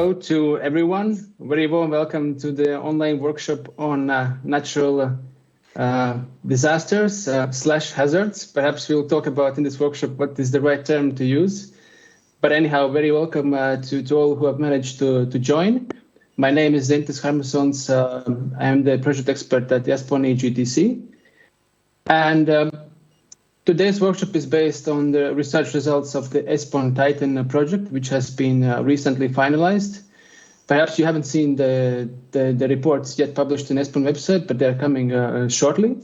hello to everyone. Very warm welcome to the online workshop on natural disasters / hazards. Perhaps we'll talk about in this workshop what is the right term to use. But anyhow, very welcome to all who have managed to join. My name is Zentis Harmasons. I am the project expert at ESPON EGTC. And today's workshop is based on the research results of the ESPON Titan project, which has been recently finalized. Perhaps you haven't seen the reports yet published on ESPON website, but they're coming shortly.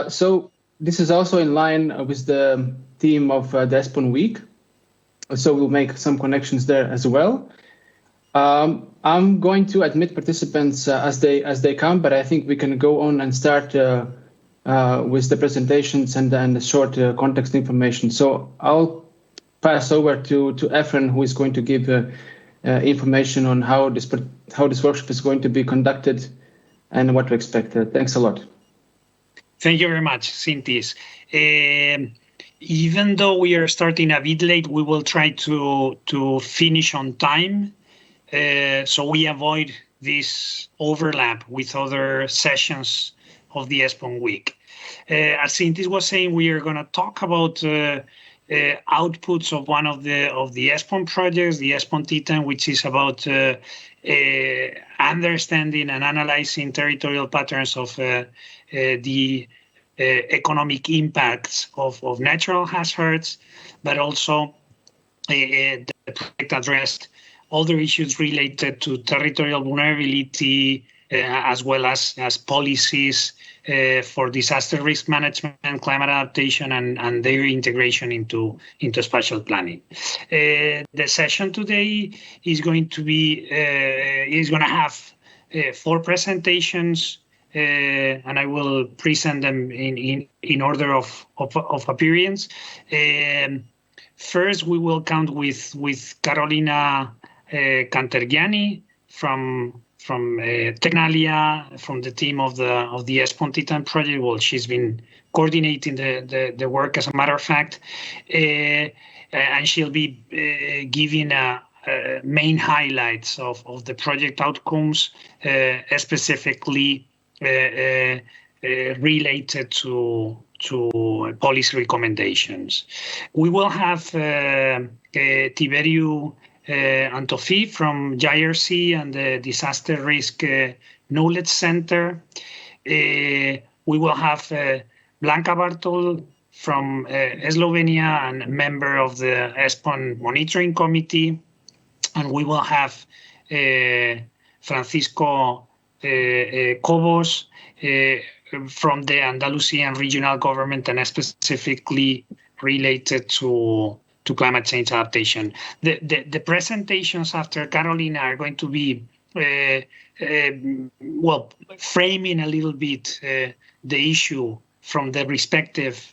So this is also in line with the theme of the ESPON week. So we'll make some connections there as well. I'm going to admit participants as they come, but I think we can go on and start with the presentations and the short context information. So I'll pass over to Efren, who is going to give information on how this workshop is going to be conducted and what to expect. Thanks a lot. Thank you very much, Zentis. Even though we are starting a bit late, we will try to finish on time, so we avoid this overlap with other sessions of the ESPON week. As Zentis was saying, we are going to talk about outputs of one of the ESPON projects, the ESPON Titan, which is about understanding and analyzing territorial patterns of the economic impacts of natural hazards, but also the project addressed other issues related to territorial vulnerability, as well as policies for disaster risk management, climate adaptation, and their integration into spatial planning. The session today is going to have 4 presentations, and I will present them in order of appearance. First, we will count with Carolina Cantergiani from Tecnalia, from the team of the ESPON Titan project. Well, she's been coordinating the work, as a matter of fact, and she'll be giving main highlights of the project outcomes, specifically related to policy recommendations. We will have Tiberiu Antofi from JRC and the Disaster Risk Knowledge Center. We will have Blanca Bartol from Slovenia and member of the ESPON Monitoring Committee. And we will have Francisco Cobos from the Andalusian regional government, and specifically related to climate change adaptation. The presentations after Carolina are going to be framing a little bit the issue from the respective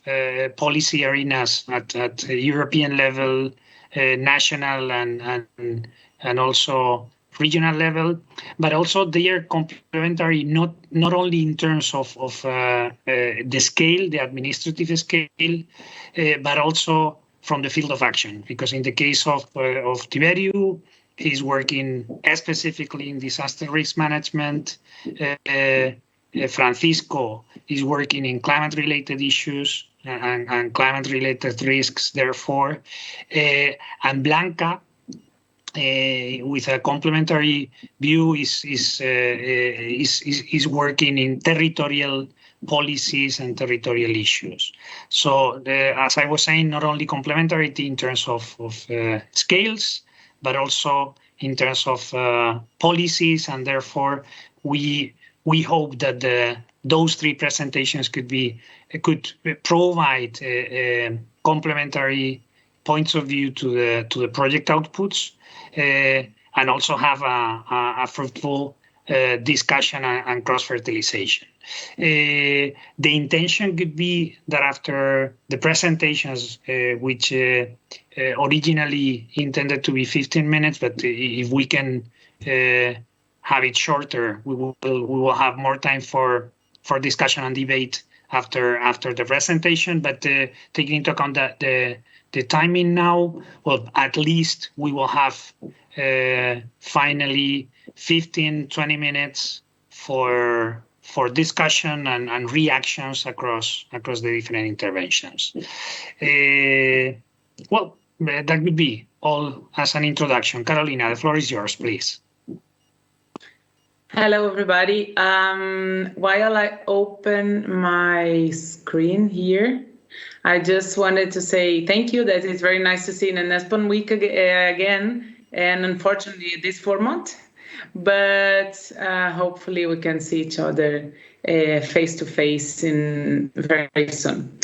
policy arenas at European level, national and also regional level, but also they are complementary not only in terms of the scale, the administrative scale, but also from the field of action. Because in the case of Tiberiu, he's working specifically in disaster risk management. Francisco is working in climate-related issues and climate-related risks, therefore. And Blanca, with a complementary view, is working in territorial policies and territorial issues. So, as I was saying, not only complementarity in terms of scales, but also in terms of policies, and therefore we hope that those 3 presentations could provide complementary points of view to the project outputs, and also have a fruitful discussion and cross-fertilization. The intention could be that after the presentations, which originally intended to be 15 minutes, but if we can have it shorter, we will have more time for discussion and debate after the presentation. But taking into account that the timing now, well, at least we will have finally 15, 20 minutes for discussion and reactions across the different interventions. Well, that would be all as an introduction. Carolina, the floor is yours, please. Hello, everybody. While I open my screen here, I just wanted to say thank you. That it's very nice to see in an ESPON week again, and unfortunately this format, but hopefully we can see each other face to face in very soon.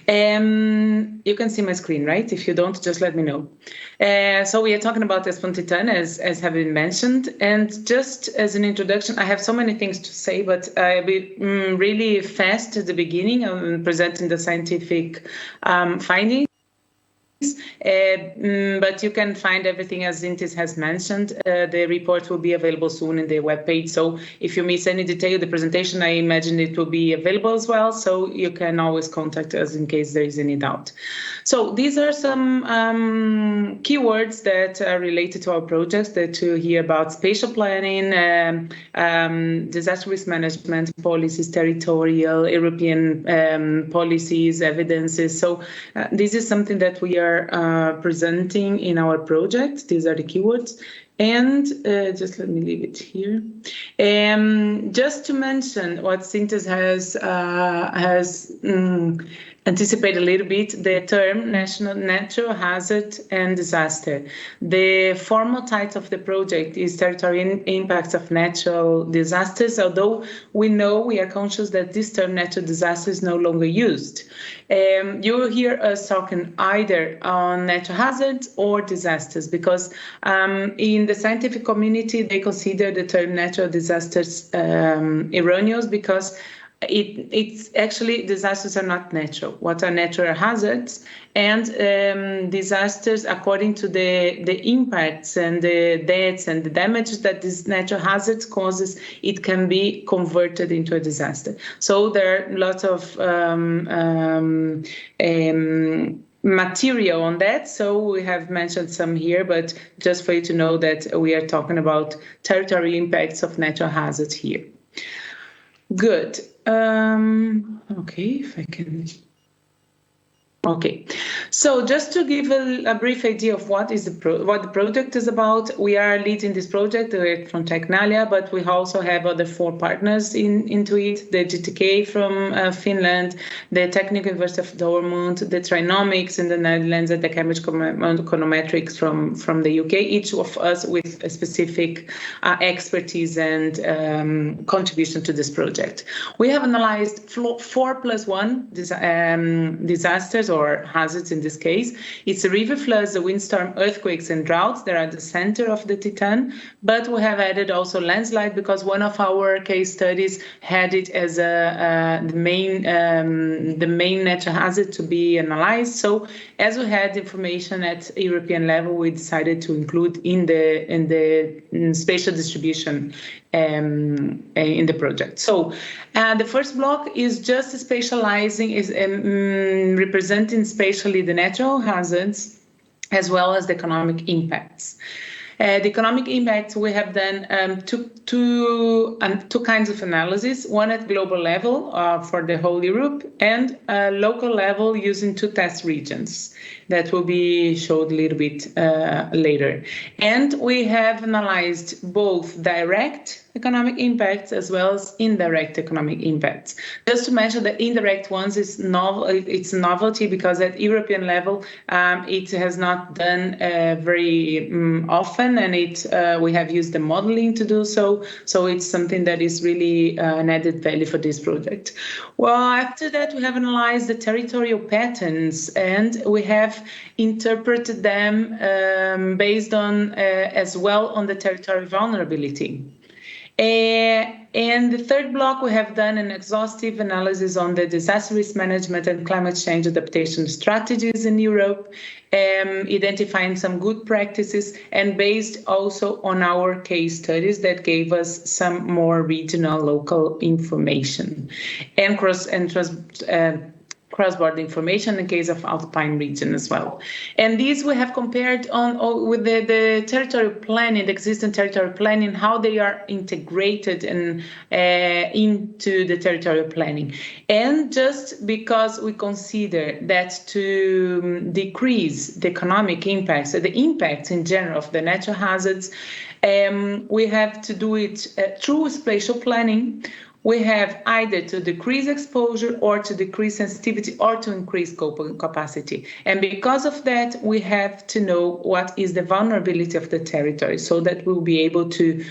You can see my screen, right? If you don't, just let me know. So we are talking about ESPON Titan, as have been mentioned. And just as an introduction, I have so many things to say, but I'll be really fast at the beginning. I'm presenting the scientific findings. But you can find everything, as Zintis has mentioned. The report will be available soon in the webpage. So if you miss any detail of the presentation, I imagine it will be available as well. So you can always contact us in case there is any doubt. So these are some keywords that are related to our projects that you hear about: spatial planning, disaster risk management policies, territorial, European policies, evidences. So this is something that we are presenting in our project. These are the keywords. And just let me leave it here. Just to mention what Zintis has anticipate a little bit the term natural hazard and disaster. The formal title of the project is Territorial Impacts of Natural Disasters, although we are conscious that this term natural disaster is no longer used. You will hear us talking either on natural hazards or disasters, because in the scientific community, they consider the term natural disasters erroneous, because it's actually, disasters are not natural. What are natural hazards? And disasters, according to the impacts and the deaths and the damage that this natural hazards causes, it can be converted into a disaster. So there are lots of material on that. So we have mentioned some here, but just for you to know that we are talking about territorial impacts of natural hazards here. Good. Okay, if I can. Okay, so just to give a brief idea of what the project is about, we are leading this project from Technalia, but we also have other 4 partners into it: the GTK from Finland, the Technical University of Dortmund, the Trinomics in the Netherlands, and the Cambridge Econometrics from the UK, each of us with a specific expertise and contribution to this project. We have analyzed 4+1 disasters, or hazards in this case. It's the river floods, the windstorm, earthquakes, and droughts. They're at the center of the Titan. But we have added also landslide, because one of our case studies had it as the main natural hazard to be analyzed. So as we had information at European level, we decided to include in the spatial distribution in the project. So the first block is just spatializing, is representing spatially the natural hazards as well as the economic impacts. The economic impacts, we have done two kinds of analysis, one at global level for the whole Europe, and local level using 2 test regions that will be showed a little bit later. And we have analyzed both direct economic impacts as well as indirect economic impacts. Just to mention, the indirect ones is novel. It's novelty because at European level it has not done very often, and we have used the modeling to do so. So it's something that is really an added value for this project. Well, after that, we have analyzed the territorial patterns, and we have interpreted them based on as well on the territorial vulnerability. And the third block, we have done an exhaustive analysis on the disaster risk management and climate change adaptation strategies in Europe, identifying some good practices, and based also on our case studies that gave us some cross-border information in case of Alpine region as well. And these we have compared with the territorial planning, the existing territorial planning, how they are integrated and into the territorial planning. And just because we consider that to decrease the economic impacts, the impacts in general of the natural hazards, we have to do it through spatial planning. We have either to decrease exposure or to decrease sensitivity or to increase coping capacity. And because of that, we have to know what is the vulnerability of the territory so that we'll be able to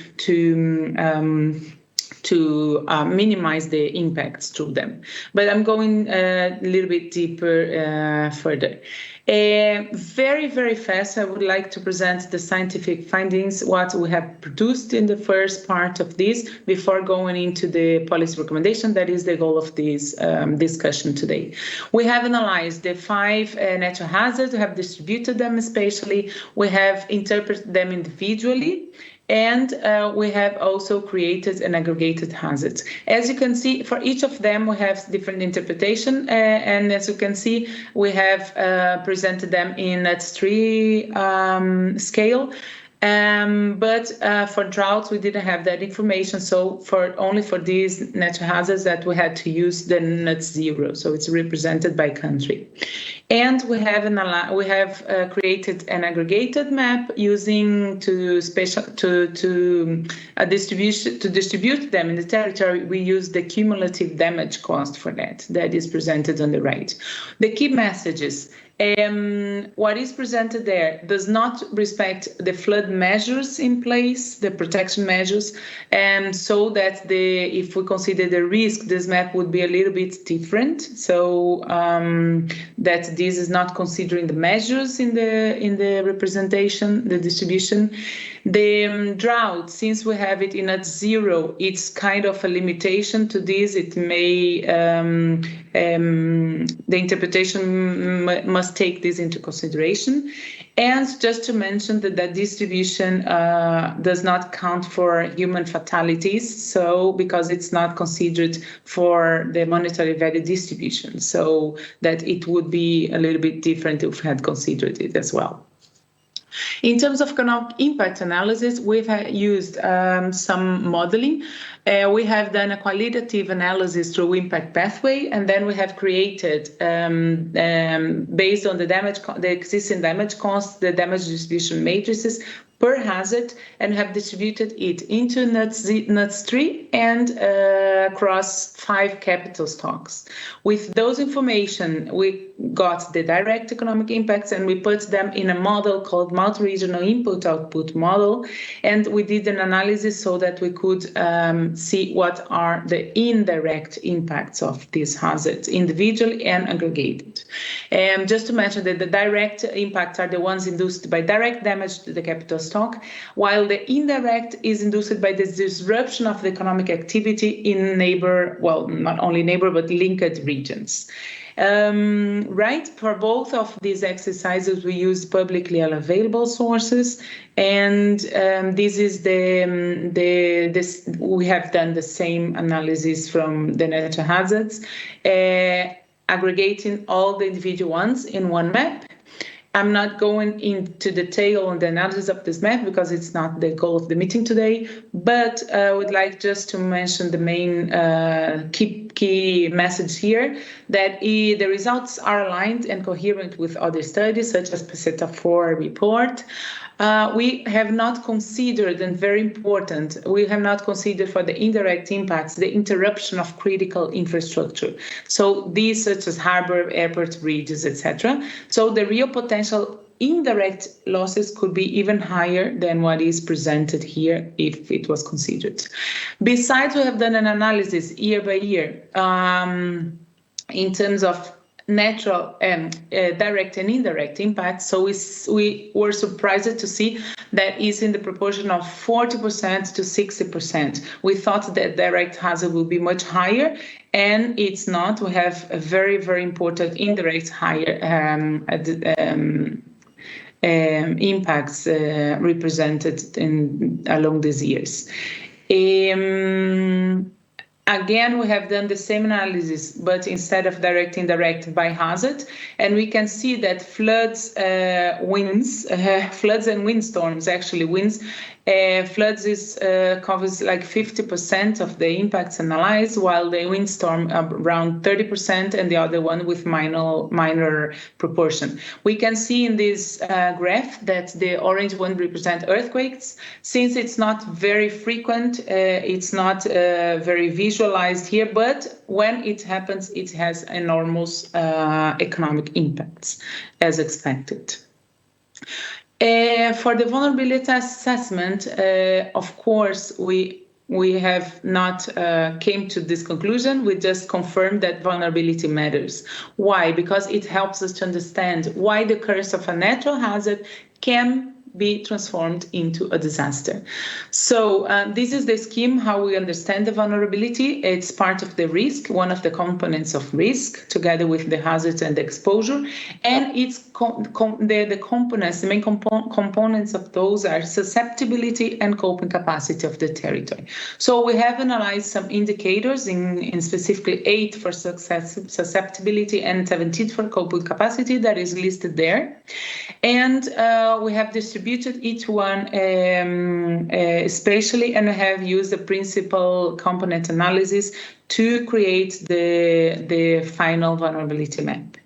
minimize the impacts through them. But I'm going a little bit deeper further. Very, very fast, I would like to present the scientific findings, what we have produced in the first part of this, before going into the policy recommendation. That is the goal of this discussion today. We have analyzed the 5 natural hazards, we have distributed them spatially, we have interpreted them individually, and we have also created an aggregated hazards. As you can see, for each of them, we have different interpretation. And as you can see, we have presented them in NUTS3 scale. But for droughts, we didn't have that information. So only for these natural hazards that we had to use the NUTS0. So it's represented by country. And we have created an aggregated map using to distribute them in the territory. We use the cumulative damage cost for that. That is presented on the right. The key messages. What is presented there does not respect the flood measures in place, the protection measures, and so that if we consider the risk, this map would be a little bit different. So that this is not considering the measures in the representation, the distribution. The drought, since we have it in at 0, it's kind of a limitation to this. It may the interpretation must take this into consideration. And just to mention that the distribution does not count for human fatalities, so because it's not considered for the monetary value distribution, so that it would be a little bit different if we had considered it as well. In terms of economic impact analysis, we've used some modeling. We have done a qualitative analysis through impact pathway, and then we have created, based on the existing damage costs, the damage distribution matrices per hazard, and have distributed it into NUTS3 and across 5 capital stocks. With those information, we got the direct economic impacts, and we put them in a model called multi-regional input-output model, and we did an analysis so that we could see what are the indirect impacts of these hazards, individually and aggregated. Just to mention that the direct impacts are the ones induced by direct damage to the capital stock, while the indirect is induced by the disruption of the economic activity in not only neighbor, but linked regions. Right, for both of these exercises, we use publicly available sources, and this is we have done the same analysis from the natural hazards, aggregating all the individual ones in one map. I'm not going into detail on the analysis of this map because it's not the goal of the meeting today, but I would like just to mention the main key message here, that the results are aligned and coherent with other studies, such as PESETA 4 report. We have not considered, and very important, we have not considered for the indirect impacts, the interruption of critical infrastructure. So these such as harbor, airport, bridges, etc. So the real potential indirect losses could be even higher than what is presented here if it was considered. Besides, we have done an analysis year by year in terms of natural and direct and indirect impacts. So we were surprised to see that is in the proportion of 40% to 60%. We thought that direct hazard will be much higher, and it's not. We have a very, very important indirect higher impacts represented along these years. Again, we have done the same analysis, but instead of direct, indirect by hazard. And we can see that floods and windstorms, actually winds, floods covers like 50% of the impacts analyzed, while the windstorm around 30%, and the other one with minor proportion. We can see in this graph that the orange one represents earthquakes. Since it's not very frequent, it's not very visualized here, but when it happens, it has enormous economic impacts, as expected. For the vulnerability assessment, of course, we have not came to this conclusion. We just confirmed that vulnerability matters. Why? Because it helps us to understand why the curse of a natural hazard can be transformed into a disaster. So this is the scheme, how we understand the vulnerability. It's part of the risk, one of the components of risk, together with the hazards and the exposure. And it's the components, the main components of those are susceptibility and coping capacity of the territory. So we have analyzed some indicators, in specifically 8 for susceptibility and 17 for coping capacity, that is listed there. And we have distributed each one spatially, and have used the principal component analysis to create the final vulnerability map.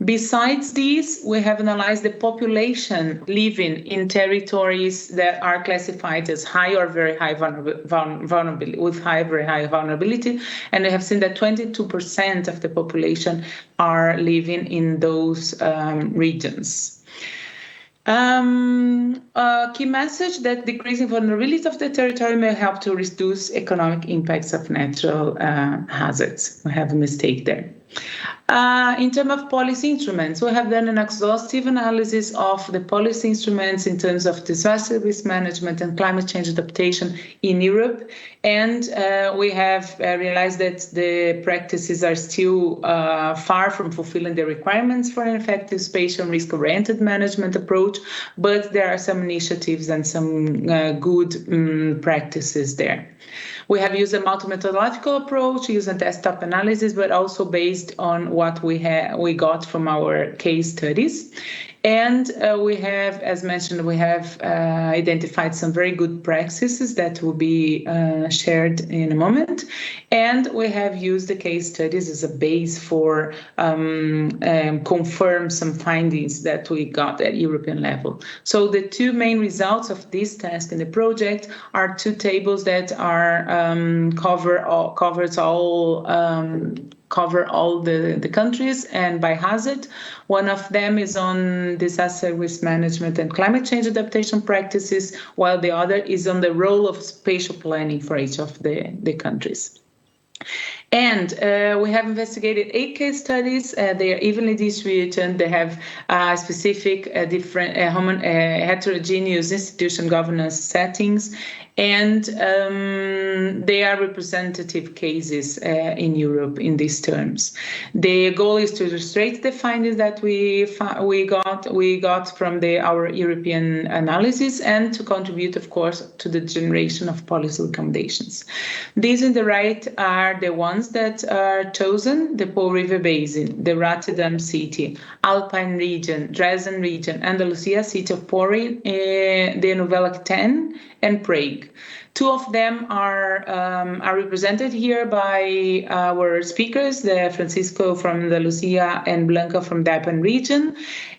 Besides this, we have analyzed the population living in territories that are classified as high or very high vulnerability, with high, very high vulnerability, and we have seen that 22% of the population are living in those regions. A key message that decreasing vulnerability of the territory may help to reduce economic impacts of natural hazards. We have a mistake there. In terms of policy instruments, we have done an exhaustive analysis of the policy instruments in terms of disaster risk management and climate change adaptation in Europe. And we have realized that the practices are still far from fulfilling the requirements for an effective spatial and risk-oriented management approach, but there are some initiatives and some good practices there. We have used a multi-methodological approach, using desktop analysis, but also based on what we got from our case studies. And we have, as mentioned, we have identified some very good practices that will be shared in a moment. And we have used the case studies as a base for confirm some findings that we got at European level. So the two main results of this task in the project are two tables that are cover all the countries and by hazard. One of them is on disaster risk management and climate change adaptation practices, while the other is on the role of spatial planning for each of the countries. And we have investigated 8 case studies. They are evenly distributed. They have specific different heterogeneous institution governance settings, and they are representative cases in Europe in these terms. The goal is to illustrate the findings that we got from our European analysis, and to contribute, of course, to the generation of policy recommendations. These on the right are the ones that are chosen: the Po River Basin, the Rotterdam City, Alpine region, Dresden region, Andalusia, city of Pori, the Nouvelle Aquitaine, and Prague. 2 of them are represented here by our speakers, the Francisco from Andalusia and Blanca from the Alpine region.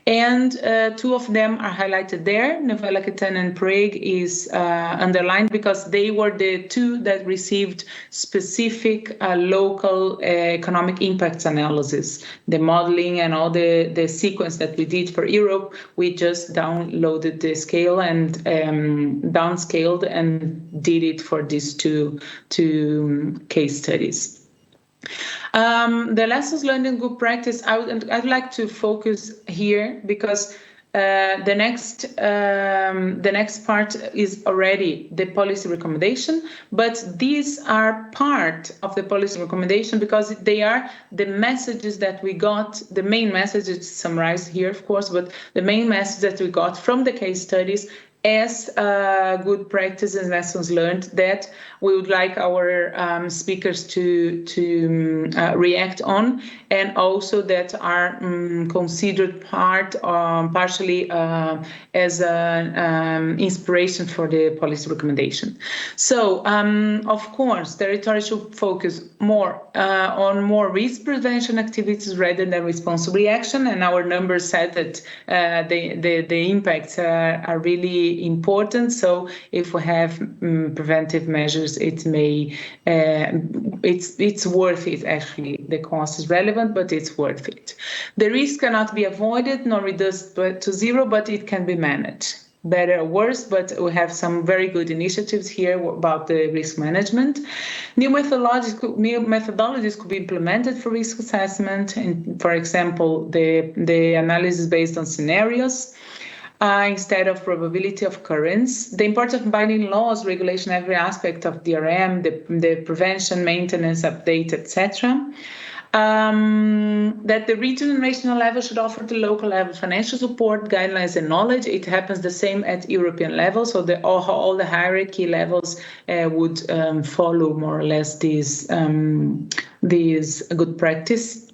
And 2 of them are highlighted there. Nouvelle Aquitaine and Prague is underlined because they were the 2 that received specific local economic impacts analysis. The modeling and all the sequence that we did for Europe, we just downloaded the scale and downscaled and did it for these two case studies. The lessons learned in good practice, I'd like to focus here because the next part is already the policy recommendation, but these are part of the policy recommendation because they are the messages that we got, the main messages summarized here, of course, but the main message that we got from the case studies as good practice and lessons learned that we would like our speakers to react on, and also that are considered partially as an inspiration for the policy recommendation. So, of course, Territorial should focus more on more risk prevention activities rather than responsible reaction, and our numbers said that the impacts are really important. So if we have preventive measures, it may it's worth it. Actually, the cost is relevant, but it's worth it. The risk cannot be avoided nor reduced to zero, but it can be managed. Better or worse, but we have some very good initiatives here about the risk management. New methodologies could be implemented for risk assessment, and for example, the analysis based on scenarios. Instead of probability of occurrence. The importance of binding laws, regulation every aspect of DRM, the prevention, maintenance, update, etc. That the regional and national level should offer the local level financial support, guidelines, and knowledge. It happens the same at European level, so all the hierarchy levels would follow more or less these good practice.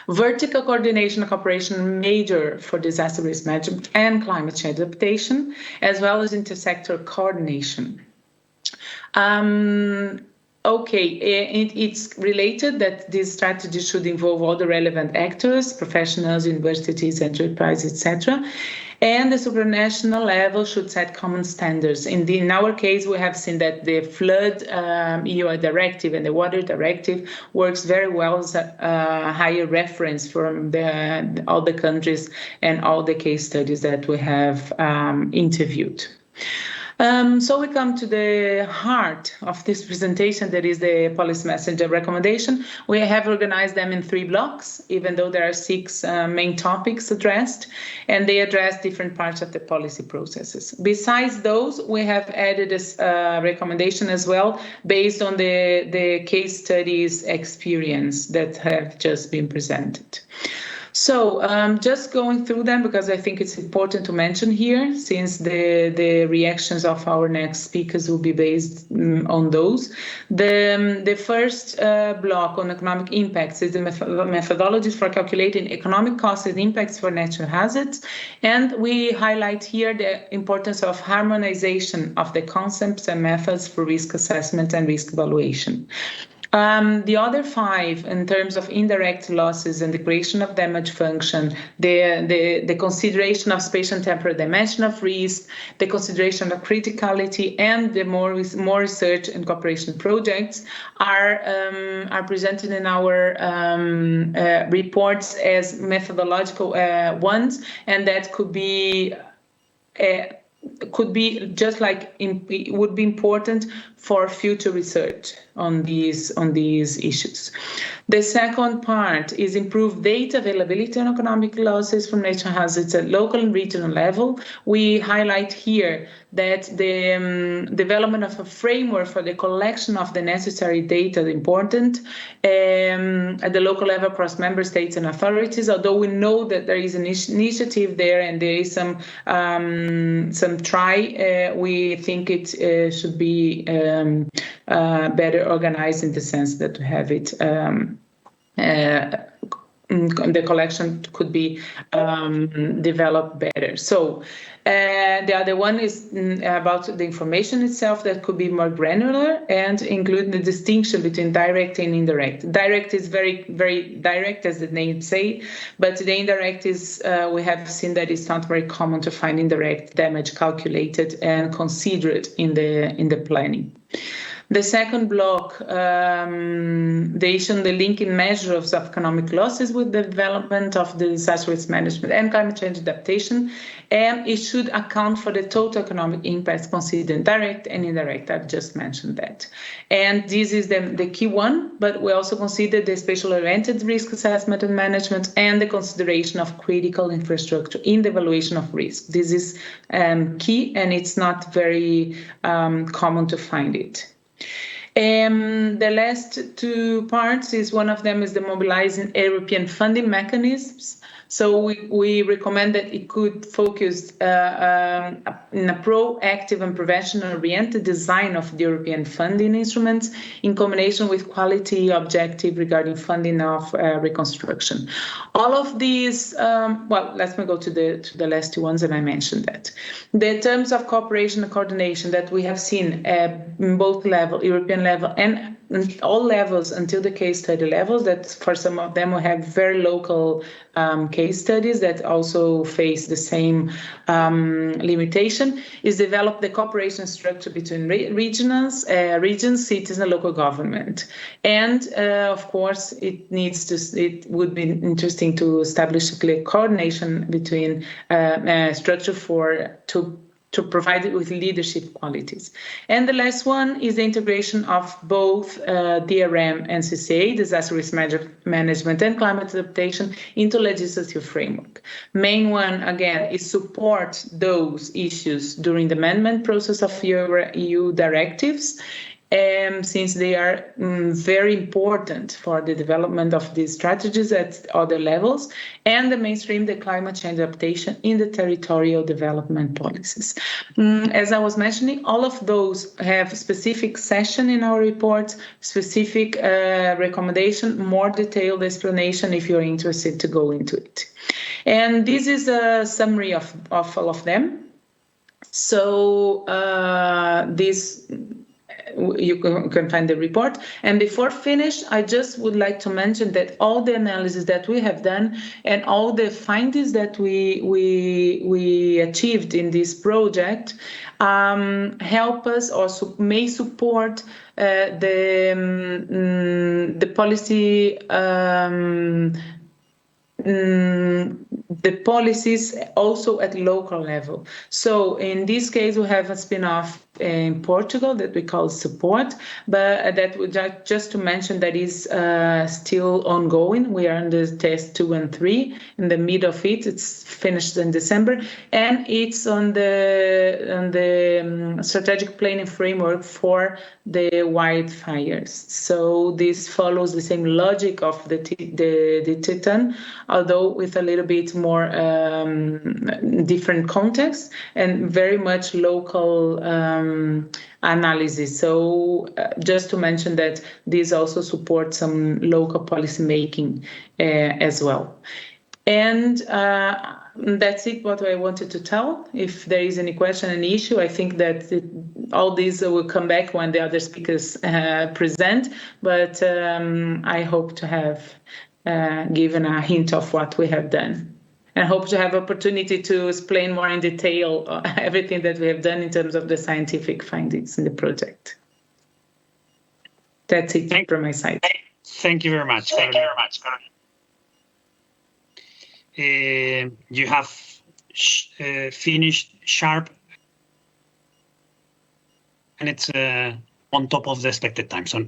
Vertical coordination and cooperation major for disaster risk management and climate change adaptation, as well as intersector coordination. It's related that this strategy should involve all the relevant actors, professionals, universities, enterprises, etc. And the supranational level should set common standards. In our case, we have seen that the flood EU directive and the water directive works very well as a higher reference from all the countries and all the case studies that we have interviewed. So we come to the heart of this presentation, that is the policy messenger recommendation. We have organized them in 3 blocks, even though there are 6 main topics addressed, and they address different parts of the policy processes. Besides those, we have added a recommendation as well based on the case studies experience that have just been presented. So just going through them, because I think it's important to mention here, since the reactions of our next speakers will be based on those. The first block on economic impacts is the methodologies for calculating economic costs and impacts for natural hazards. And we highlight here the importance of harmonization of the concepts and methods for risk assessment and risk evaluation. The other 5, in terms of indirect losses and the creation of damage function, the consideration of spatial and temporal dimension of risk, the consideration of criticality, and the more research and cooperation projects are presented in our reports as methodological ones, and that could be just like it would be important for future research on these issues. The second part is improved data availability on economic losses from natural hazards at local and regional level. We highlight here that the development of a framework for the collection of the necessary data is important at the local level across member states and authorities, although we know that there is an initiative there and there is some try. We think it should be better organized in the sense that we have it the collection could be developed better. So the other one is about the information itself that could be more granular and include the distinction between direct and indirect. Direct is very, very direct, as the name say, but the indirect is, we have seen that it's not very common to find indirect damage calculated and considered in the planning. The second block, they show the link in measures of economic losses with the development of the disaster risk management and climate change adaptation, and it should account for the total economic impacts considered direct and indirect. I've just mentioned that. And this is the key one, but we also consider the spatial-oriented risk assessment and management and the consideration of critical infrastructure in the evaluation of risk. This is key, and it's not very common to find it. The last 2 parts is one of them is the mobilizing European funding mechanisms. So we recommend that it could focus in a proactive and prevention-oriented design of the European funding instruments in combination with quality objective regarding funding of reconstruction. All of these, well, let's go to the last two ones, and I mentioned that. The terms of cooperation and coordination that we have seen in both level, European level and all levels until the case study levels, that for some of them we have very local case studies that also face the same limitation, is develop the cooperation structure between regions, cities, and local government. And of course, it would be interesting to establish a clear coordination between structure to provide it with leadership qualities. And the last one is the integration of both DRM and CCA, disaster risk management and climate adaptation, into legislative framework. Main one, again, is support those issues during the amendment process of EU directives, since they are very important for the development of these strategies at other levels, and the mainstream the climate change adaptation in the territorial development policies. As I was mentioning, all of those have specific session in our report, specific recommendation, more detailed explanation if you're interested to go into it. And this is a summary of all of them. So you can find the report. And before finish, I just would like to mention that all the analysis that we have done and all the findings that we achieved in this project help us or may support the policy the policies also at local level. So in this case, we have a spin-off in Portugal that we call support, but that would just to mention that is still ongoing. We are in the test 2 and 3 in the mid of it. It's finished in December, and it's on the strategic planning framework for the wildfires. So this follows the same logic of the Titan, although with a little bit more different context and very much local analysis. So just to mention that this also supports some local policy making as well. And that's it, what I wanted to tell. If there is any question, any issue, I think that all these will come back when the other speakers present, but I hope to have given a hint of what we have done. And hope to have opportunity to explain more in detail everything that we have done in terms of the scientific findings in the project. That's it from my side. Thank you very much. You have finished sharp, and it's on top of the expected time, so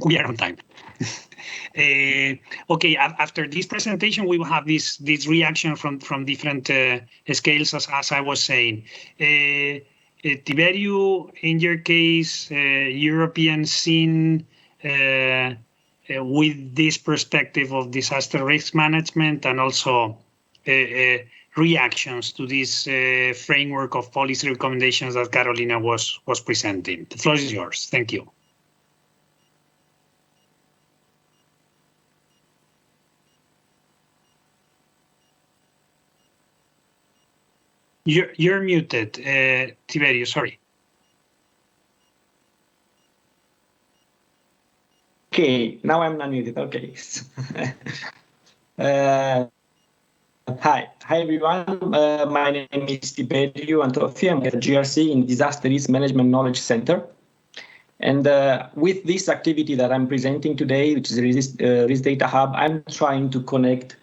we are on time. Okay, after this presentation, we will have this reaction from different scales, as I was saying. Tiberio, in your case, European scene with this perspective of disaster risk management, and also reactions to this framework of policy recommendations that Carolina was presenting. The floor is yours. Thank you. You're muted, Tiberio, sorry. Okay, now I'm unmuted. Okay. Hi everyone. My name is Tiberio Antofi. I'm at GRC in Disaster Risk Management Knowledge Center. And with this activity that I'm presenting today, which is the Risk Data Hub, I'm trying to connect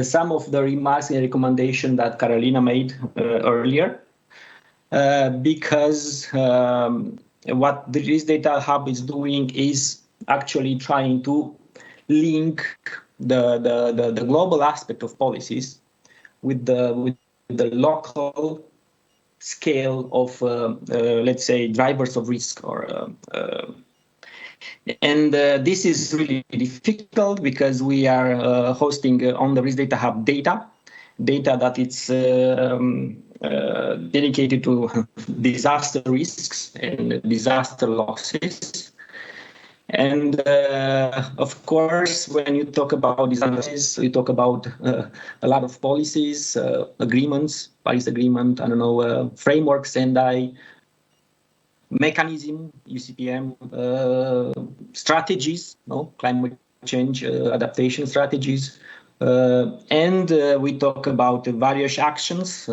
some of the remarks and recommendations that Carolina made earlier, because what the Risk Data Hub is doing is actually trying to link the global aspect of policies with the local scale of let's say drivers of risk, or and this is really difficult because we are hosting on the Risk Data Hub data, data that it's dedicated to disaster risks and disaster losses. And of course, when you talk about disasters, you talk about a lot of policies, agreements, Paris Agreement, frameworks, and mechanism, UCPM, strategies, climate change adaptation strategies. And we talk about various actions,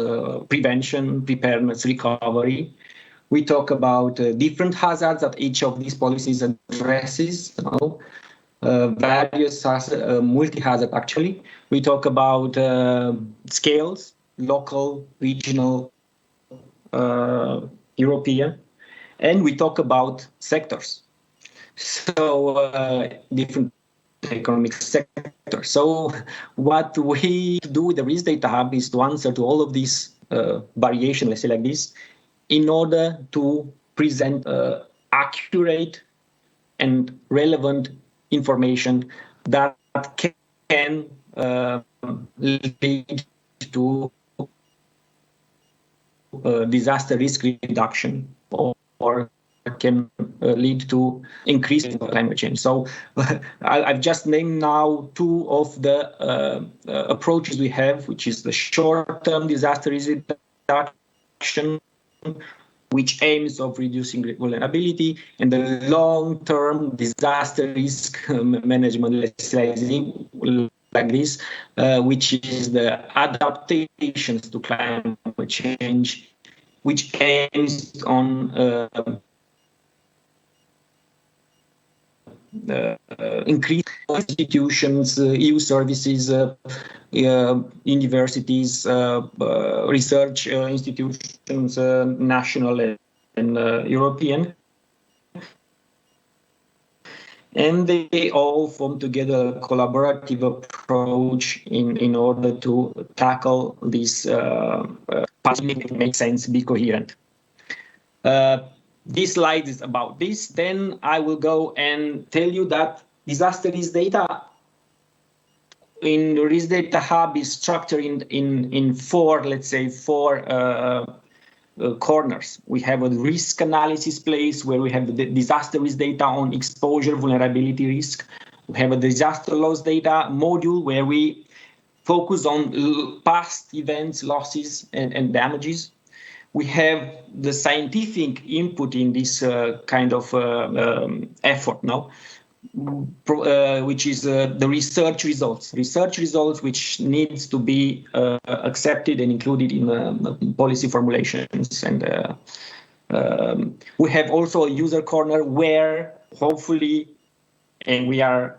prevention, preparedness, recovery. We talk about different hazards that each of these policies addresses, various multi-hazard actually. We talk about scales, local, regional, European, and we talk about sectors. So different economic sector. So what we do with the Risk Data Hub is to answer to all of these variation, let's say like this, in order to present accurate and relevant information that can lead to disaster risk reduction or can lead to increase in climate change. So I've just named now two of the approaches we have, which is the short-term disaster risk reduction, which aims of reducing vulnerability, and the long-term disaster risk management, let's say like this, which is the adaptations to climate change, which aims on increase institutions, EU services, universities, research institutions, national and European. And they all form together a collaborative approach in order to tackle this make sense, be coherent. This slide is about this. Then I will go and tell you that disaster risk data in the Risk Data Hub is structured in four, let's say, corners. We have a risk analysis place where we have the disaster risk data on exposure, vulnerability risk. We have a disaster loss data module where we focus on past events, losses, and damages. We have the scientific input in this kind of effort now, which is the research results which needs to be accepted and included in policy formulations. And we have also a user corner where hopefully, and we are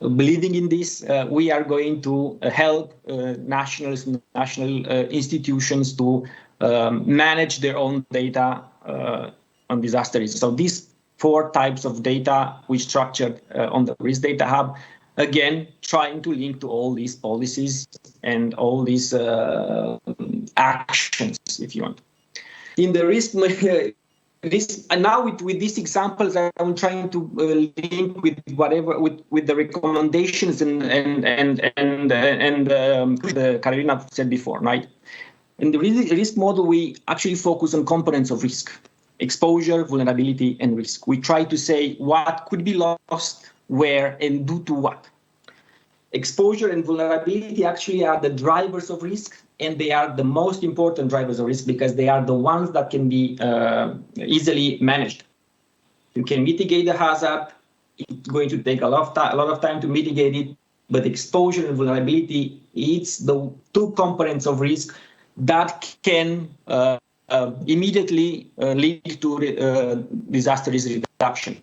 believing in this, we are going to help national institutions to manage their own data on disaster risk. So these four types of data we structured on the Risk Data Hub, again, trying to link to all these policies and all these actions, if you want. In the risk, and now with these examples, I'm trying to link with whatever with the recommendations and Carolina said before, right? In the risk model, we actually focus on components of risk: exposure, vulnerability, and risk. We try to say what could be lost, where, and due to what. Exposure and vulnerability actually are the drivers of risk, and they are the most important drivers of risk because they are the ones that can be easily managed. You can mitigate the hazard. It's going to take a lot of time to mitigate it, but exposure and vulnerability, it's the two components of risk that can immediately lead to disaster risk reduction.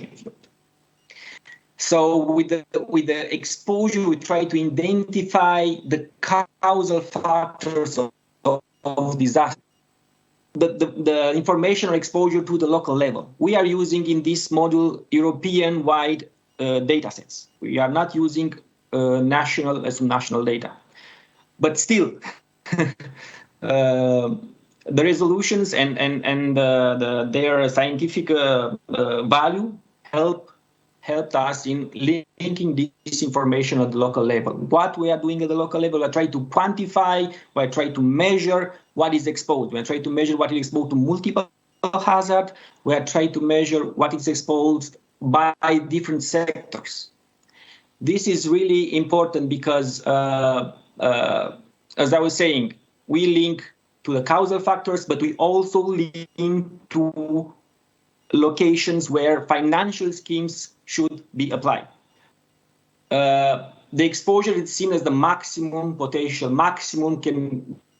So with the exposure, we try to identify the causal factors of disaster, the information or exposure to the local level. We are using in this module European-wide data sets. We are not using national data, but still. The resolutions and their scientific value help helped us in linking this information at the local level. What we are doing at the local level, we are trying to quantify, we are trying to measure what is exposed. We are trying to measure what is exposed to multiple hazard. We are trying to measure what is exposed by different sectors. This is really important because, as I was saying, we link to the causal factors, but we also link to locations where financial schemes should be applied. The exposure is seen as the maximum potential,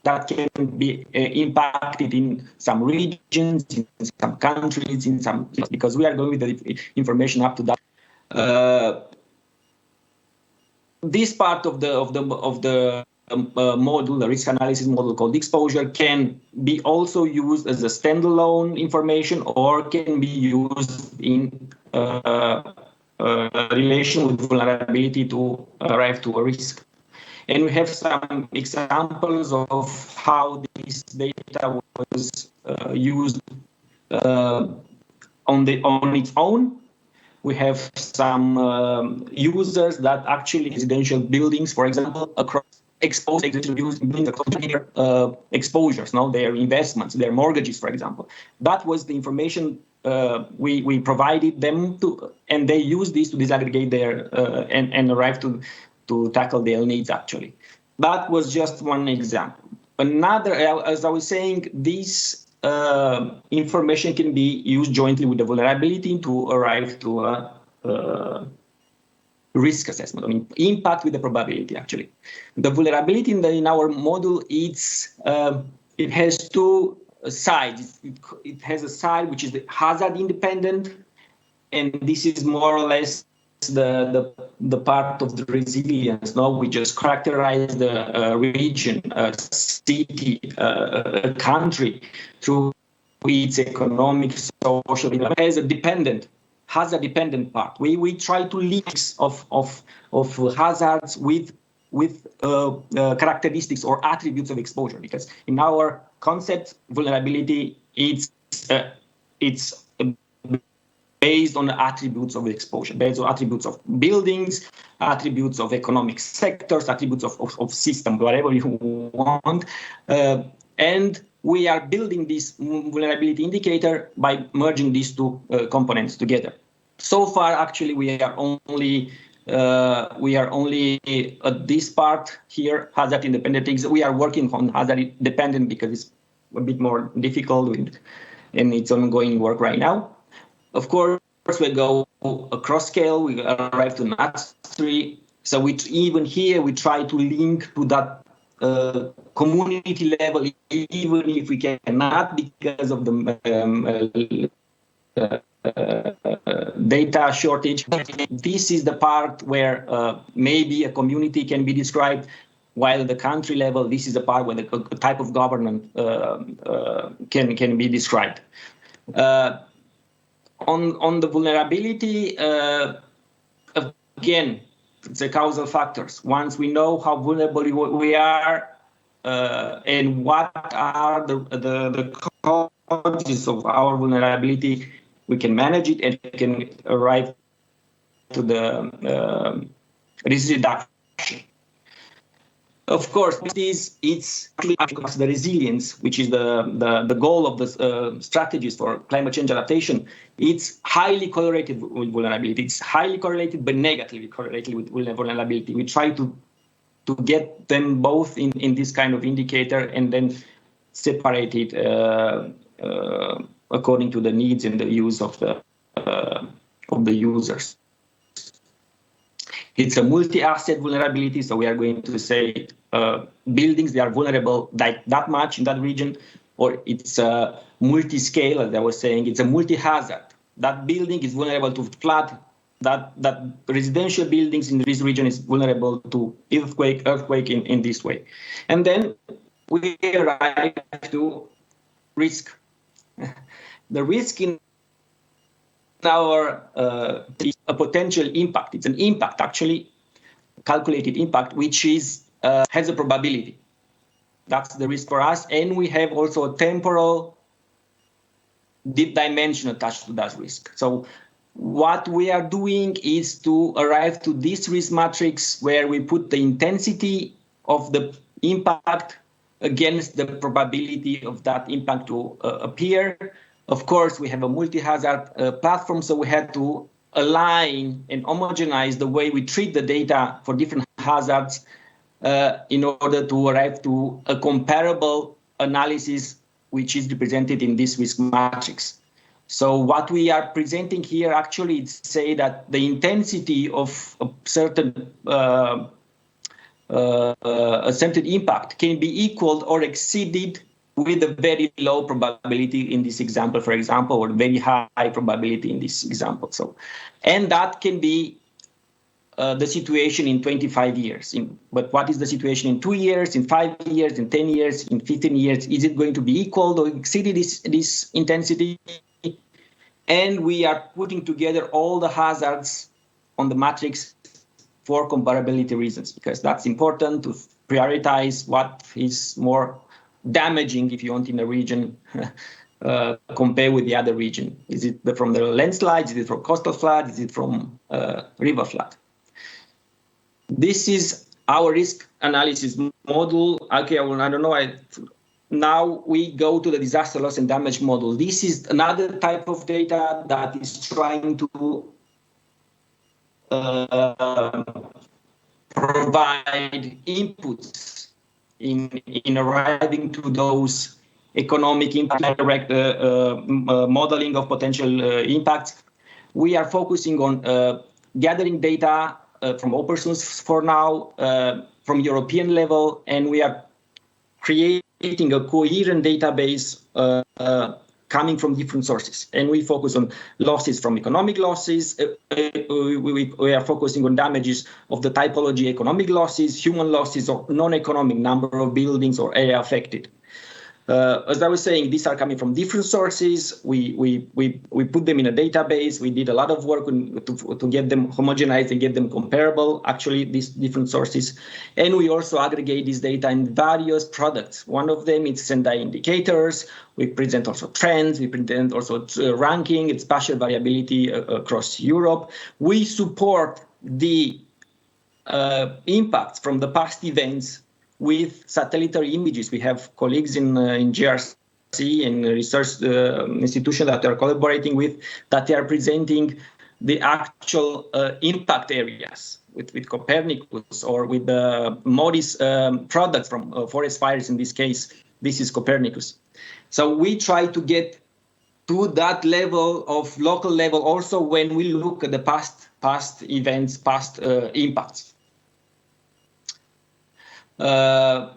that can be impacted in some regions, in some countries, in some, because we are going with the information up to that. This part of the model, the risk analysis model called exposure, can be also used as a standalone information or can be used in relation with vulnerability to arrive to a risk. And we have some examples of how this data was used on its own. We have some users that actually residential buildings, for example, across exposed buildings across exposures, their investments, their mortgages, for example. That was the information we provided them to, and they use this to disaggregate their and arrive to tackle their needs, actually. That was just one example. Another, as I was saying, this information can be used jointly with the vulnerability to arrive to a risk assessment. I mean, impact with the probability, actually. The vulnerability in our model, it has two sides. It has a side which is the hazard independent, and this is more or less the part of the resilience. We just characterize the region, city, a country through its economic, social, as a dependent, hazard-dependent part. We try to link of hazards with characteristics or attributes of exposure, because in our concept, vulnerability it's based on the attributes of the exposure, based on attributes of buildings, attributes of economic sectors, attributes of system, whatever you want. And we are building this vulnerability indicator by merging these two components together. So far, actually, we are only at this part here, hazard independent. We are working on hazard dependent because it's a bit more difficult and it's ongoing work right now. Of course, we go across scale, we arrive to NAT3. So even here, we try to link to that community level, even if we cannot because of the data shortage. This is the part where maybe a community can be described, while the country level, this is the part where the type of government can be described. On the vulnerability, again, it's the causal factors. Once we know how vulnerable we are and what are the causes of our vulnerability, we can manage it and can arrive to the risk reduction. Of course, it's the resilience, which is the goal of the strategies for climate change adaptation. It's highly correlated with vulnerability. It's highly correlated, but negatively correlated with vulnerability. We try to get them both in this kind of indicator and then separate it according to the needs and the use of the users. It's a multi-asset vulnerability, so we are going to say buildings, they are vulnerable that much in that region, or it's a multi-scale, as I was saying, it's a multi-hazard. That building is vulnerable to flood, that residential buildings in this region is vulnerable to earthquake in this way. And then we arrive to risk. The risk in our is a potential impact. It's an impact, actually, calculated impact, which is has a probability. That's the risk for us. And we have also a temporal deep dimension attached to that risk. So what we are doing is to arrive to this risk matrix where we put the intensity of the impact against the probability of that impact to appear. Of course, we have a multi-hazard platform, so we had to align and homogenize the way we treat the data for different hazards in order to arrive to a comparable analysis which is represented in this risk matrix. So what we are presenting here actually is say that the intensity of a certain impact can be equaled or exceeded with a very low probability in this example, for example, or very high probability in this example. So, and that can be the situation in 25 years. But what is the situation in 2 years, in 5 years, in 10 years, in 15 years? Is it going to be equal or exceeded this intensity? And we are putting together all the hazards on the matrix for comparability reasons, because that's important to prioritize what is more damaging, if you want, in a region compared with the other region. Is it from the landslides? Is it from coastal flood? Is it from river flood? This is our risk analysis model. Okay, I don't know. Now we go to the disaster loss and damage model. This is another type of data that is trying to provide inputs in arriving to those economic impact, direct modeling of potential impacts. We are focusing on gathering data from all persons for now, from European level, and we are creating a coherent database coming from different sources. And we focus on losses from economic losses. We are focusing on damages of the typology economic losses, human losses, or non-economic number of buildings or area affected. As I was saying, these are coming from different sources. We put them in a database. We did a lot of work to get them homogenized and get them comparable, actually, these different sources. And we also aggregate this data in various products. One of them is Sendai indicators. We present also trends. We present also ranking and spatial variability across Europe. We support the impacts from the past events with satellitary images. We have colleagues in GRC and research institutions that are collaborating with, that they are presenting the actual impact areas with Copernicus or with the MODIS products from forest fires. In this case, this is Copernicus. So we try to get to that level of local level also when we look at the past events, past impacts. The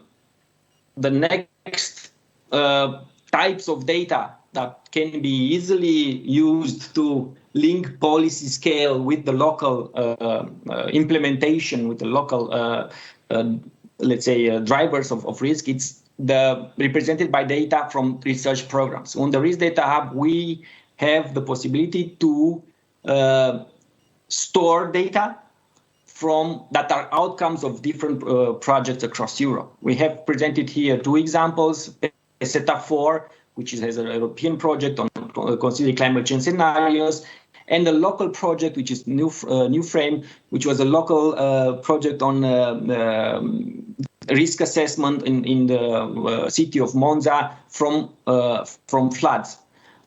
next types of data that can be easily used to link policy scale with the local implementation, with the local, let's say, drivers of risk, it's represented by data from research programs. On the Risk Data Hub, we have the possibility to store data that are outcomes of different projects across Europe. We have presented here 2 examples, SETA4, which is a European project on considering climate change scenarios, and a local project, which is New Frame, which was a local project on risk assessment in the city of Monza from floods.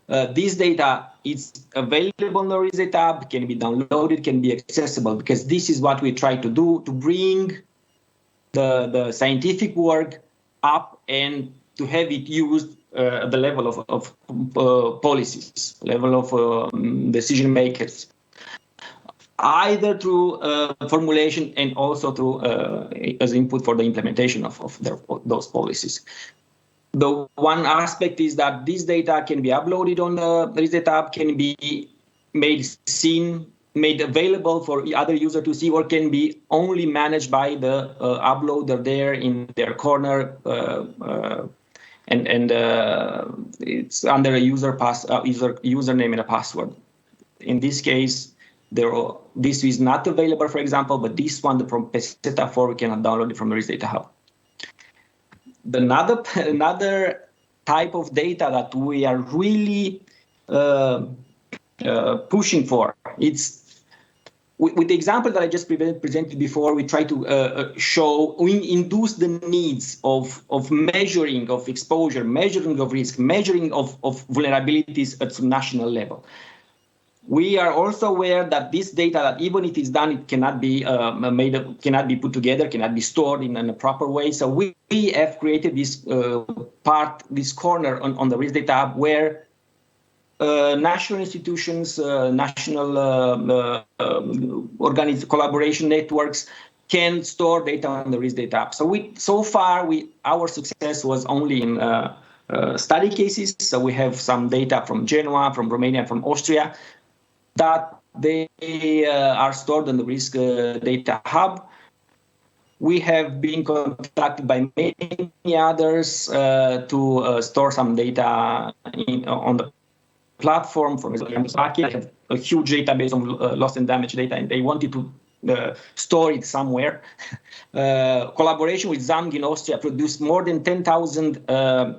This data is available on the Risk Data Hub, can be downloaded, can be accessible, because this is what we try to do, to bring the scientific work up and to have it used at the level of policies, level of decision makers, either through formulation and also through as input for the implementation of those policies. The one aspect is that this data can be uploaded on the Risk Data Hub, can be made available for other user to see, or can be only managed by the uploader there in their corner, and it's under a username and a password. In this case, this is not available, for example, but this one from SETA4 we cannot download it from the Risk Data Hub. Another type of data that we are really pushing for before. It's with the example that I just presented before, we try to we induce the needs of measuring of exposure, measuring of risk, measuring of vulnerabilities at some national level. We are also aware that this data, that even if it's done, it cannot be cannot be put together, cannot be stored in a proper way. So we have created this this corner on the risk data hub where national institutions, national collaboration networks can store data on the risk data hub. So far, our success was only in study cases. So we have some data from Genoa, from Romania, from Austria, that they are stored on the risk data hub. We have been contacted by many others to store some data on the platform. For example, Slovakia have a huge database of lost and damaged data, and they wanted to store it somewhere. Collaboration with ZAMG in Austria produced more than 10,000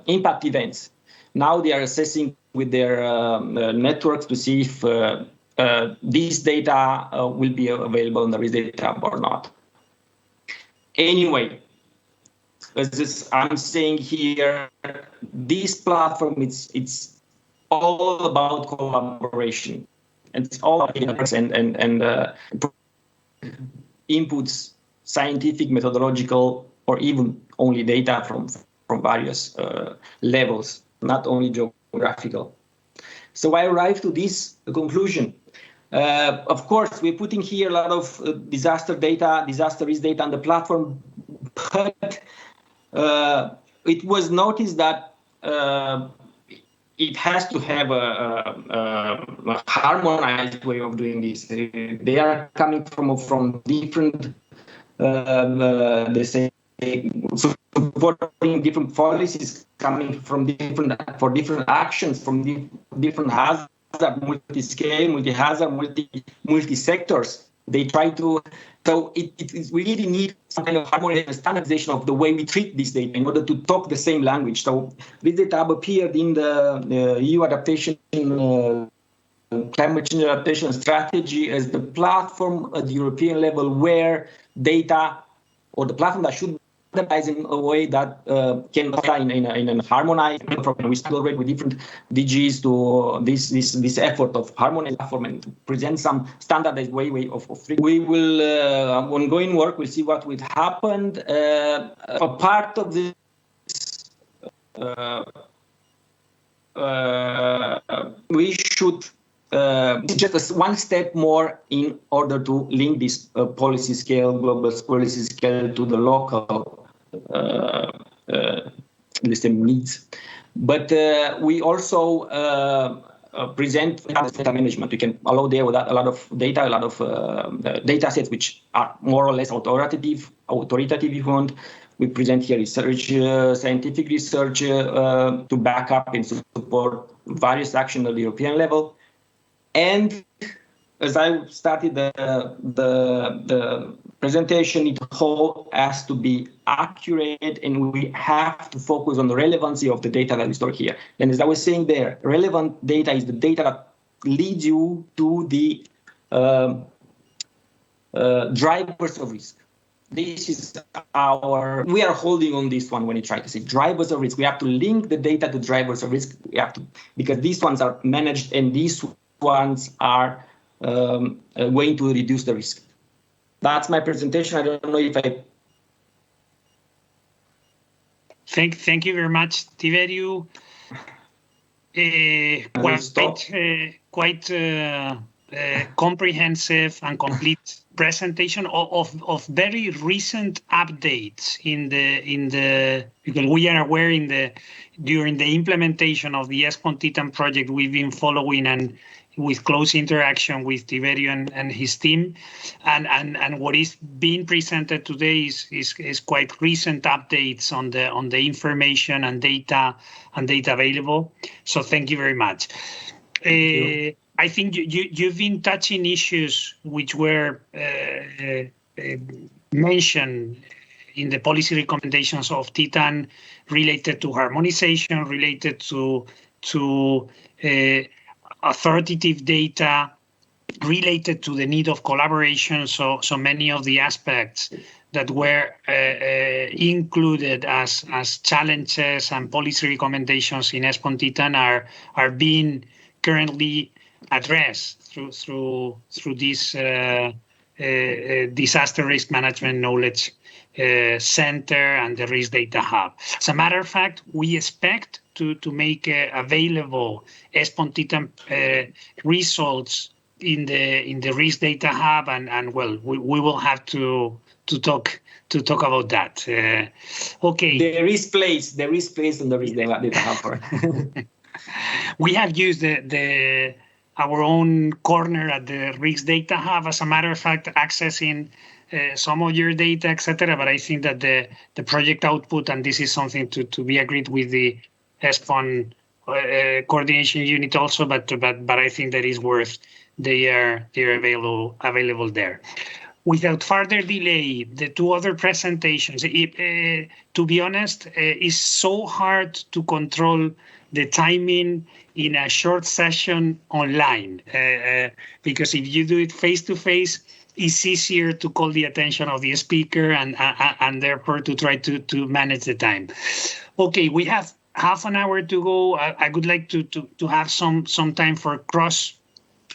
impact events. Now they are assessing with their networks to see if this data will be available on the risk data hub or not. Anyway, as I'm saying here, this platform it's all about collaboration, and it's all about and inputs, scientific, methodological, or even only data from various levels, not only geographical. So I arrived to this conclusion. Of course, we're putting here a lot of disaster risk data on the platform, but it was noticed that it has to have a harmonized way of doing this. They are coming from different, they say, supporting different policies, coming from different actions, from different hazards, multi-scale, multi-hazard, multi-sectors. They try to, so it really needs some kind of harmonization and standardization of the way we treat this data in order to talk the same language. So this data hub appeared in the EU adaptation, climate change adaptation strategy as the platform at the European level where data, or the platform that should in a way that can apply in a harmonized program. We collaborate with different DGs to this effort of harmonized platform and to present some standardized way of treatment. We will ongoing work. We'll see what will happen. A part of this we should just one step more in order to link this policy scale, global policy scale, to the local needs. But we also present data management. We can allow there with a lot of data, a lot of data sets which are more or less authoritative if you want. We present here research, scientific research to back up and support various actions at the European level. And as I started the presentation, it all has to be accurate, and we have to focus on the relevancy of the data that we store here. And as I was saying there, relevant data is the data that leads you to the drivers of risk. This is we are holding on this one when you try to say drivers of risk. We have to link the data to drivers of risk. We have to, because these ones are managed and these ones are going to reduce the risk. That's my presentation. I don't know if I... Thank you very much, Tiberio. Quite comprehensive and complete presentation of very recent updates because we are aware during the implementation of the ESPON-TITAN project, we've been following and with close interaction with Tiberio and his team, and what is being presented today is quite recent updates on the information and data available. So thank you very much. I think you've been touching issues which were mentioned in the policy recommendations of TITAN related to harmonization, related to authoritative data, related to the need of collaboration. So many of the aspects that were included as challenges and policy recommendations in ESPON Titan are being currently addressed through this disaster risk management knowledge center and the risk data hub. As a matter of fact, we expect to make available ESPON Titan results in the risk data hub, and well, we will have to talk about that. Okay. There is place on the risk data hub for it. We have used our own corner at the risk data hub, as a matter of fact, accessing some of your data, etc. But I think that the project output, and this is something to be agreed with the ESPON coordination unit also, but I think that is worth they're available there. Without further delay, the two other presentations, to be honest, it's so hard to control the timing in a short session online, because if you do it face-to-face, it's easier to call the attention of the speaker and therefore to try to manage the time. Okay, we have half an hour to go. I would like to have some time for cross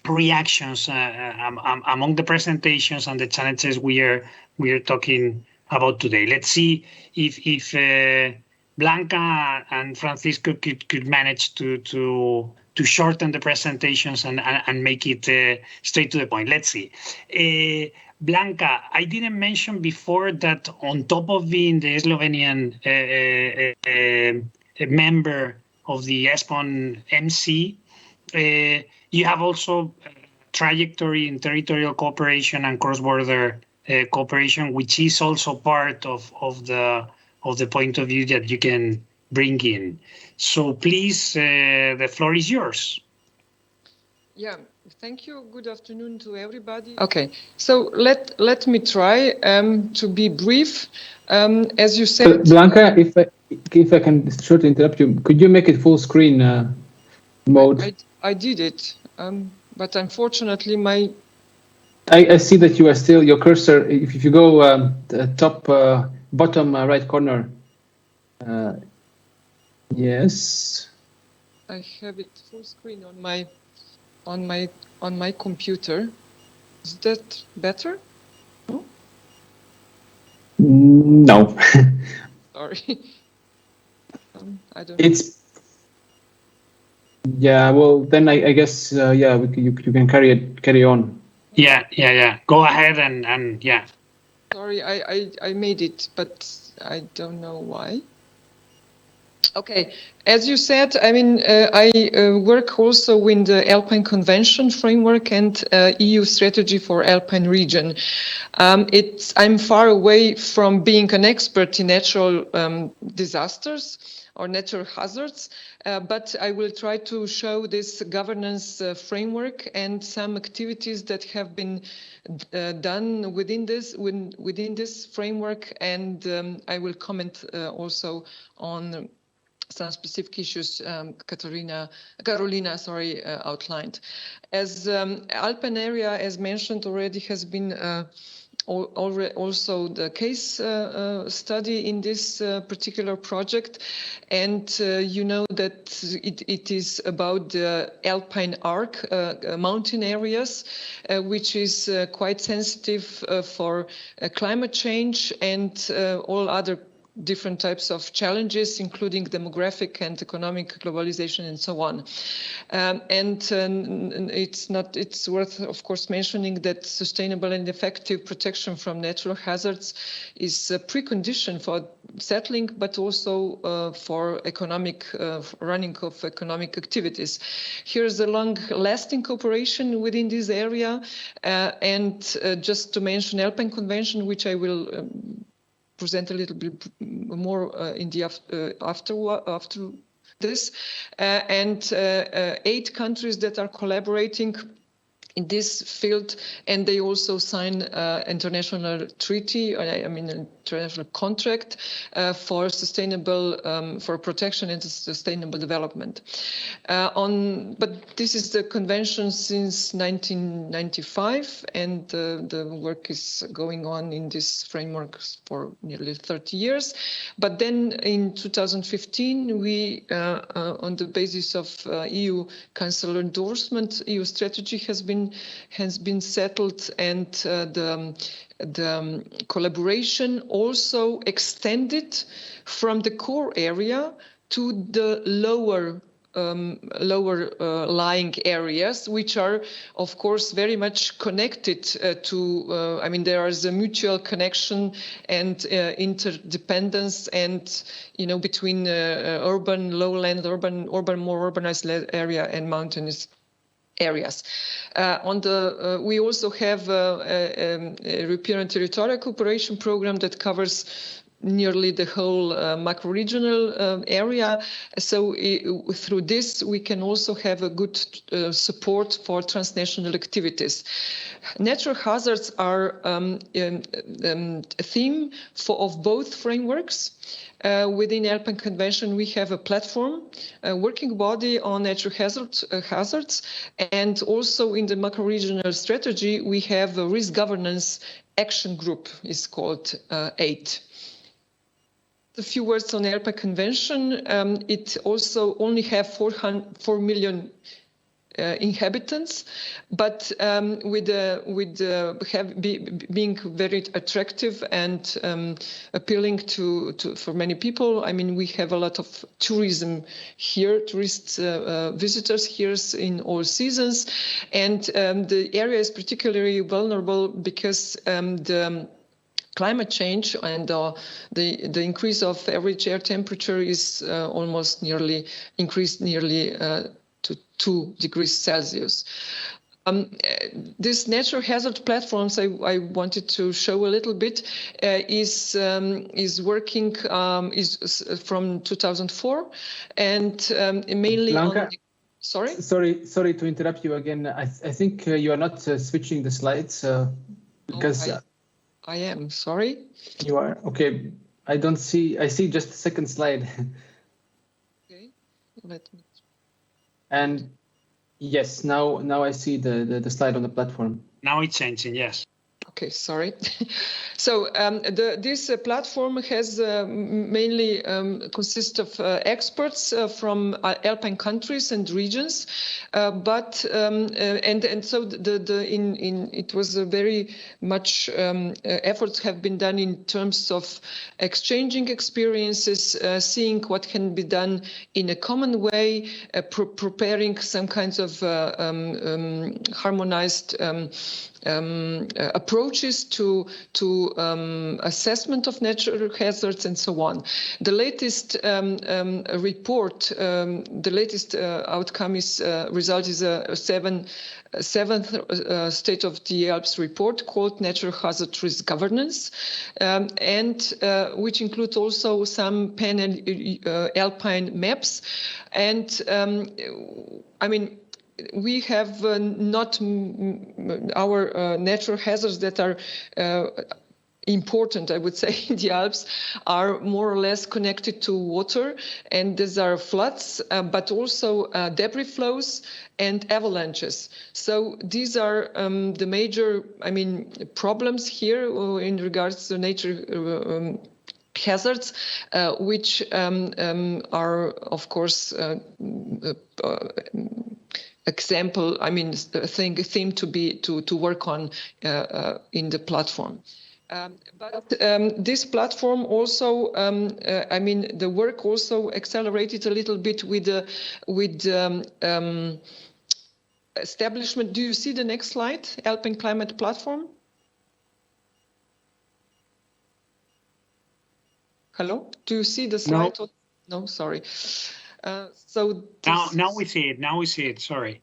reactions among the presentations and the challenges we are talking about today. Let's see if Blanca and Francisco could manage to shorten the presentations and make it straight to the point. Let's see. Blanca, I didn't mention before that on top of being the Slovenian member of the ESPON MC, you have also a trajectory in territorial cooperation and cross-border cooperation, which is also part of the point of view that you can bring in. So please, the floor is yours. Yeah, thank you. Good afternoon to everybody. Okay, so let me try to be brief. As you said, Blanca, if I can shortly interrupt you, could you make it full screen mode? I did it, but unfortunately I see that you are still, your cursor, if you go the top bottom right corner, yes. I have it full screen on my computer. Is that better? No. No. Sorry. I don't. It's. Yeah. Well, then I guess yeah, you can carry on. Yeah. Go ahead and yeah. Sorry, I made it, but I don't know why. Okay, as you said, I mean, I work also in the Alpine Convention framework and EU strategy for Alpine region. I'm far away from being an expert in natural disasters or natural hazards, but I will try to show this governance framework and some activities that have been done within this framework, and I will comment also on some specific issues Carolina outlined. As Alpine area, as mentioned already, has been also the case study in this particular project, and you know that it is about the Alpine Arc mountain areas, which is quite sensitive for climate change and all other different types of challenges, including demographic and economic globalization and so on. It's worth, of course, mentioning that sustainable and effective protection from natural hazards is a precondition for settling, but also for economic running of economic activities. Here's a long-lasting cooperation within this area, and just to mention Alpine Convention, which I will present a little bit more in the after this, and 8 countries that are collaborating in this field, and they also sign international treaty, international contract for sustainable, for protection and sustainable development. But this is the convention since 1995, and the work is going on in this framework for nearly 30 years. But then in 2015, we, on the basis of EU Council endorsement, EU strategy has been settled, and the collaboration also extended from the core area to the lower lying areas, which are, of course, very much connected to. There is a mutual connection and interdependence, and between urban, lowland, urban, more urbanized area and mountainous areas. We also have a European Territorial Cooperation Program that covers nearly the whole macro-regional area. So through this, we can also have a good support for transnational activities. Natural hazards are a theme of both frameworks. Within Alpine Convention, we have a platform, a working body on natural hazards, and also in the macro-regional strategy, we have a risk governance action group, it's called 8. A few words on the Alpine Convention. It also only have 4 million inhabitants, but being very attractive and appealing for many people. We have a lot of tourism here, visitors here in all seasons, and the area is particularly vulnerable because the climate change and the increase of average air temperature is increased nearly to 2 degrees Celsius. This natural hazard platforms I wanted to show a little bit is working is from 2004 and mainly Blanca, on. Sorry to interrupt you again. I think you are not switching the slides because. I am sorry. You are okay. I don't see. I see just the second slide. Okay, let me. And yes, now I see the slide on the platform. Now it's changing. Yes. Okay, sorry. So this platform has mainly consists of experts from Alpine countries and regions, but so it was a very much efforts have been done in terms of exchanging experiences, seeing what can be done in a common way, preparing some kinds of harmonized approaches to assessment of natural hazards and so on. The latest report, the latest outcome result is a seventh State of the Alps report called Natural Hazard Risk Governance, and which includes also some pan-Alpine maps. And we have not our natural hazards that are important, I would say, in the Alps are more or less connected to water, and these are floods, but also debris flows and avalanches. So these are the major, problems here in regards to nature hazards, which are, of course, example, theme to work on in the platform. But this platform also, the work also accelerated a little bit with establishment. Do you see the next slide? Alpine Climate Platform. Hello? Do you see the slide? No, sorry. So now we see it. Now we see it. Sorry,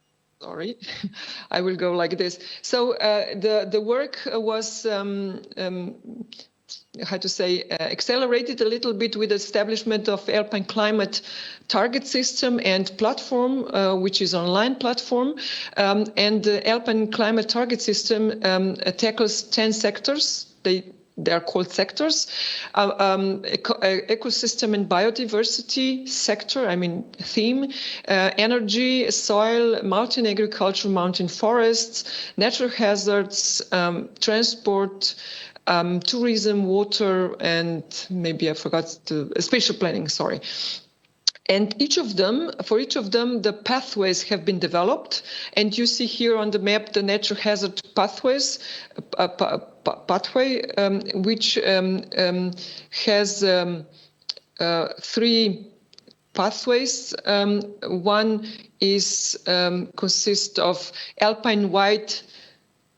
I will go like this. So the work was accelerated a little bit with the establishment of Alpine Climate Target System and platform, which is online platform. And the Alpine Climate Target System tackles 10 sectors. They are called sectors. Ecosystem and biodiversity sector, theme, energy, soil, mountain agriculture, mountain forests, natural hazards, transport, tourism, water, and maybe I forgot spatial planning, sorry. And for each of them, the pathways have been developed. And you see here on the map the natural hazard pathways, pathway, which has 3 pathways. One consists of Alpine-wide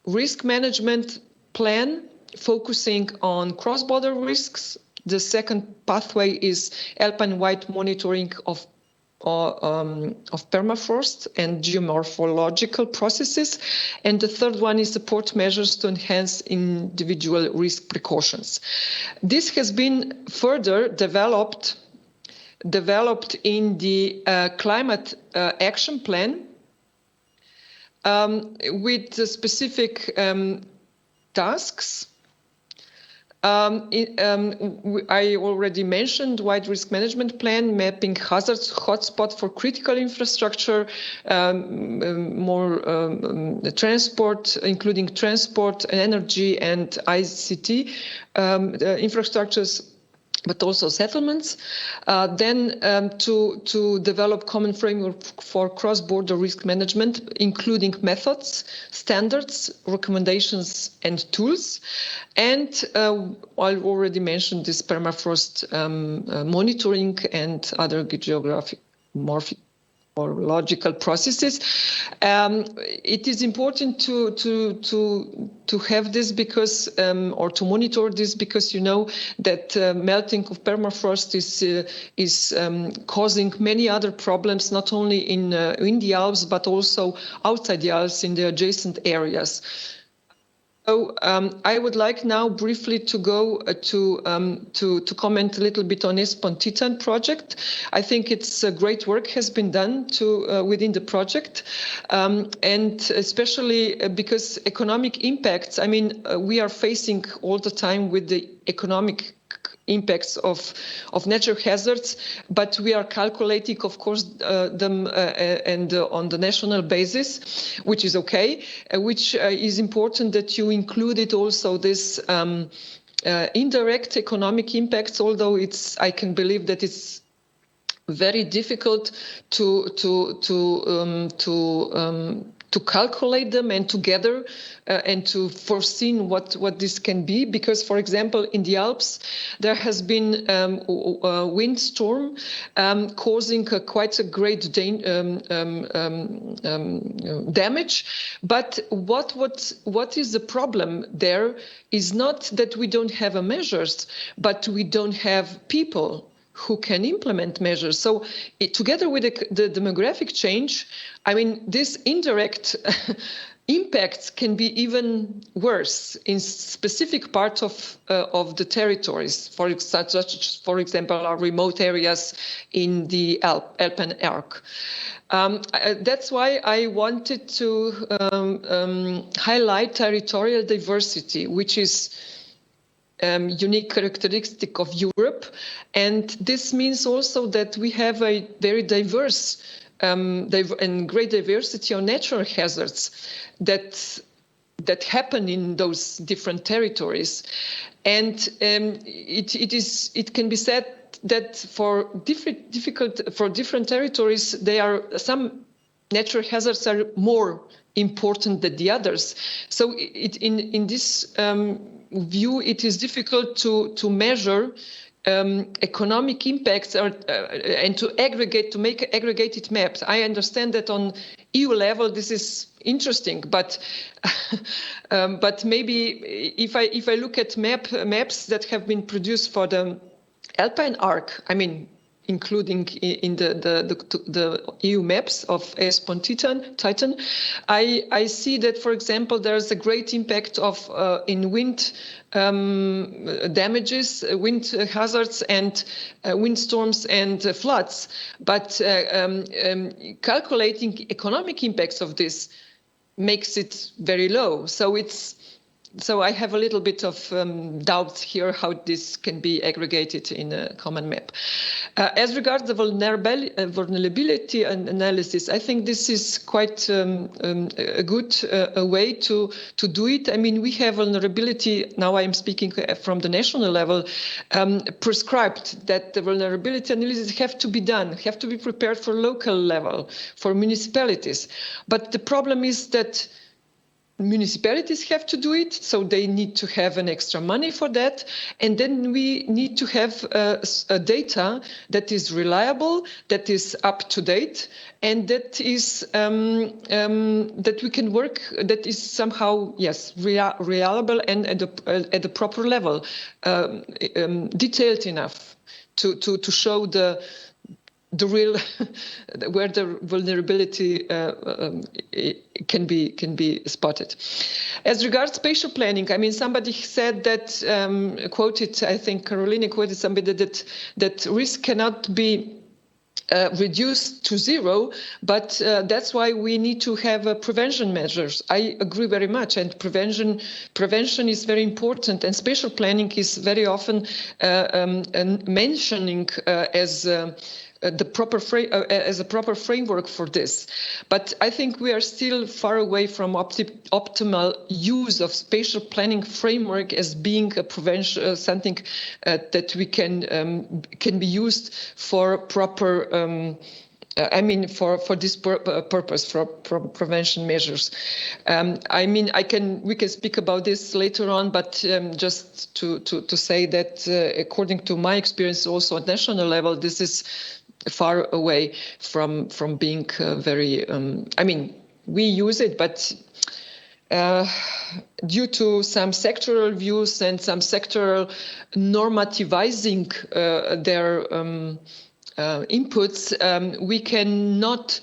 risk management plan, focusing on cross-border risks. The second pathway is Alpine-wide monitoring of permafrost and geomorphological processes. And the third one is support measures to enhance individual risk precautions. This has been further developed in the climate action plan with the specific tasks. I already mentioned wide risk management plan, mapping hazards hotspot for critical infrastructure, more transport, including transport, energy, and ICT infrastructures, but also settlements. Then to develop common framework for cross-border risk management, including methods, standards, recommendations, and tools. And I already mentioned this permafrost monitoring and other geographic morphological processes. It is important to have this because, or to monitor this because you know that melting of permafrost is causing many other problems, not only in the Alps but also outside the Alps in the adjacent areas. So I would like now briefly to go to comment a little bit on ESPON Titan project. I think it's great work has been done within the project, and especially because economic impacts. I mean, we are facing all the time with the economic impacts of natural hazards, but we are calculating, of course, them and on the national basis, which is okay. Which is important that you included also this indirect economic impacts. Although I can believe that it's very difficult to calculate them and together and to foresee what this can be, because, for example, in the Alps there has been a windstorm causing quite a great damage. But what is the problem there is not that we don't have measures, but we don't have people who can implement measures. So together with the demographic change, I mean, this indirect impacts can be even worse in specific parts of the territories, for example, our remote areas in the Alpine Arc. That's why I wanted to highlight territorial diversity, which is unique characteristic of Europe. And this means also that we have a very diverse and great diversity of natural hazards that happen in those different territories. And it can be said that for different territories, some natural hazards are more important than the others. So in this view, it is difficult to measure economic impacts and to make aggregated maps. I understand that on EU level this is interesting, but maybe if I look at maps that have been produced for the Alpine Arc, I mean, including in the EU maps of Espon Titan, I see that, for example, there's a great impact of in wind damages, wind hazards, and windstorms and floods. But calculating economic impacts of this makes it very low. So I have a little bit of doubts here how this can be aggregated in a common map. As regards the vulnerability analysis, I think this is quite a good way to do it. I mean, we have vulnerability, now I'm speaking from the national level, prescribed that the vulnerability analysis have to be done, have to be prepared for local level, for municipalities. But the problem is that municipalities have to do it, so they need to have an extra money for that. And then we need to have a data that is reliable, that is up to date, and that is that we can work, that is somehow, yes, reliable and at the proper level, detailed enough to show the real where the vulnerability can be spotted. As regards spatial planning, I mean, somebody said that quoted, I think Carolina quoted somebody that risk cannot be reduced to zero, but that's why we need to have prevention measures. I agree very much, and prevention is very important, and spatial planning is very often mentioning as the proper as a proper framework for this. But I think we are still far away from optimal use of spatial planning framework as being a prevention, something that we can be used for proper for this purpose, for prevention measures. I mean, we can speak about this later on, but just to say that according to my experience also at national level, this is far away from being very, I mean, we use it, but due to some sectoral views and some sectoral normativizing their inputs, we cannot,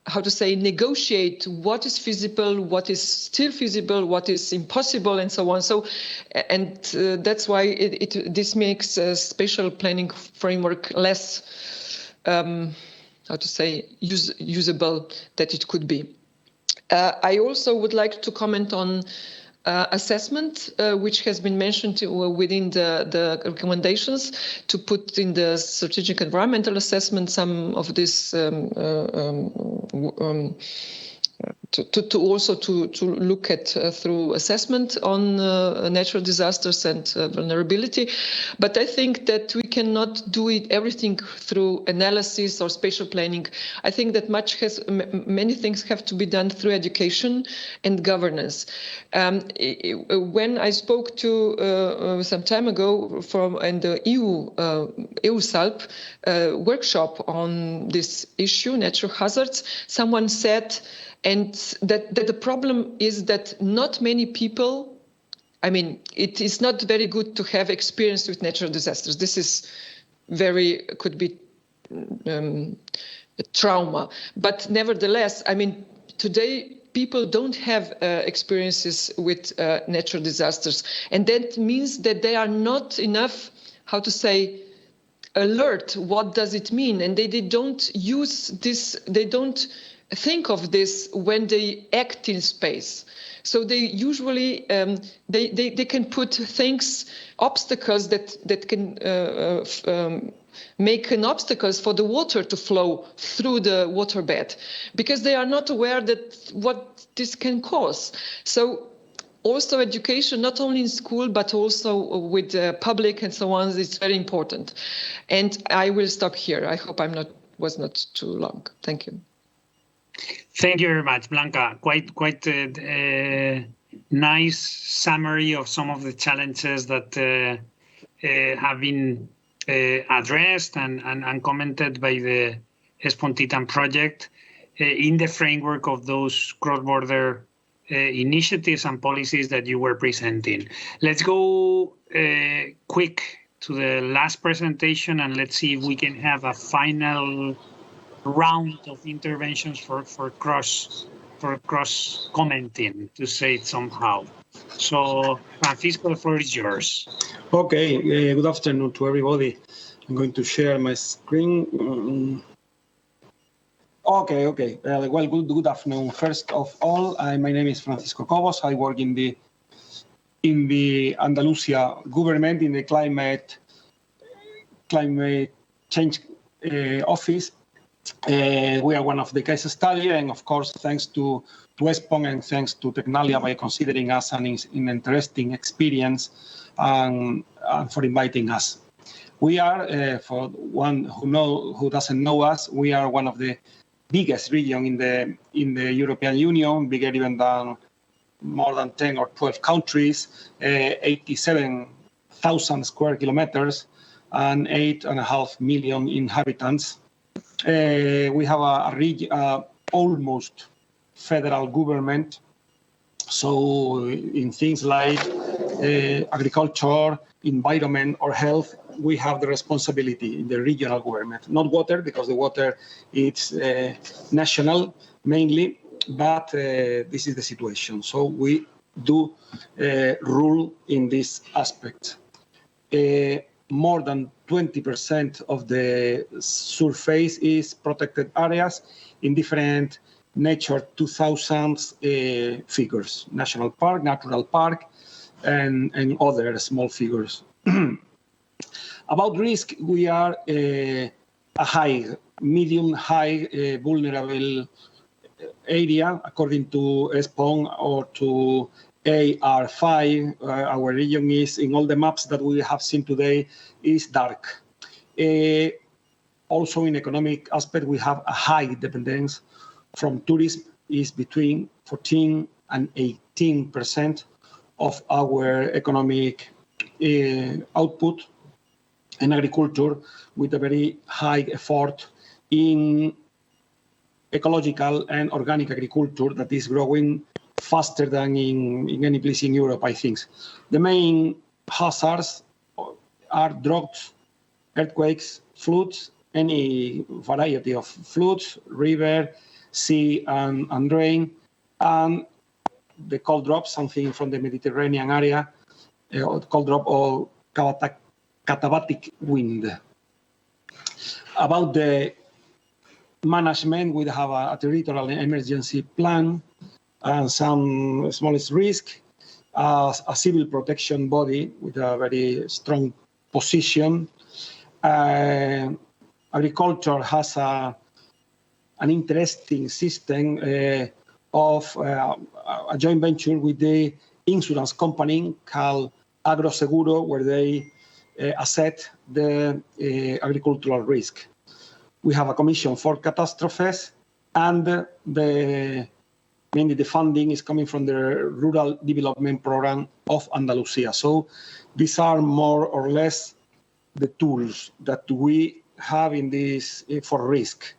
how to say, negotiate what is feasible, what is still feasible, what is impossible, and so on. So, and that's why this makes a spatial planning framework less, how to say, usable that it could be. I also would like to comment on assessment, which has been mentioned within the recommendations to put in the strategic environmental assessment some of this to also look at through assessment on natural disasters and vulnerability. But I think that we cannot do everything through analysis or spatial planning. I think that many things have to be done through education and governance. When I spoke to some time ago in the EU SALP workshop on this issue, natural hazards, someone said, and that the problem is that not many people, I mean, it is not very good to have experience with natural disasters. This is could be trauma. But nevertheless, I mean, today people don't have experiences with natural disasters. And that means that they are not enough, how to say, alert. What does it mean? And they don't use this, they don't think of this when they act in space. So they usually they can put obstacles that can make an obstacles for the water to flow through the waterbed, because they are not aware that what this can cause. So also education, not only in school, but also with the public and so on, is very important. And I will stop here. I hope was not too long. Thank you. Thank you very much, Blanca. Quite a nice summary of some of the challenges that have been addressed and commented by the Espon Titan project in the framework of those cross-border initiatives and policies that you were presenting. Let's go quick the last presentation, and let's see if we can have a final round of interventions for cross commenting, to say it somehow. So, Francisco, the floor is yours. Okay, good afternoon to everybody. I'm going to share my screen. Okay. Well, good afternoon. First of all, my name is Francisco Cobos. I work in the Andalusia government in the climate change office. We are one of the case study, and of course, thanks to ESPON and thanks to Tecnalia by considering us an interesting experience and for inviting us. We are, for one who doesn't know us, we are one of the biggest region in the European Union, bigger even than more than 10 or 12 countries, 87,000 square kilometers, and 8.5 million inhabitants. We have a almost federal government. So in things like agriculture, environment, or health, we have the responsibility in the regional government. Not water, because the water is national mainly, but this is the situation. So we do rule in this aspect. More than 20% of the surface is protected areas in different Nature 2000 figures, national park, natural park, and other small figures. About risk, we are a medium-high vulnerable area, according to ESPON or to AR5. Our region is, in all the maps that we have seen today, is dark. Also, in economic aspect, we have a high dependence from tourism, is between 14 and 18% of our economic output, and agriculture with a very high effort in ecological and organic agriculture that is growing faster than in any place in Europe, I think. The main hazards are droughts, earthquakes, floods, any variety of floods, river, sea, and rain, and the cold drop, something from the Mediterranean area, cold drop or katabatic wind. About the management, we have a territorial emergency plan and some smallest risk, a civil protection body with a very strong position. Agriculture has an interesting system of a joint venture with the insurance company called Agroseguro, where they assess the agricultural risk. We have a commission for catastrophes, and mainly the funding is coming from the Rural Development Program of Andalusia. So these are more or less the tools that we have in this for risk.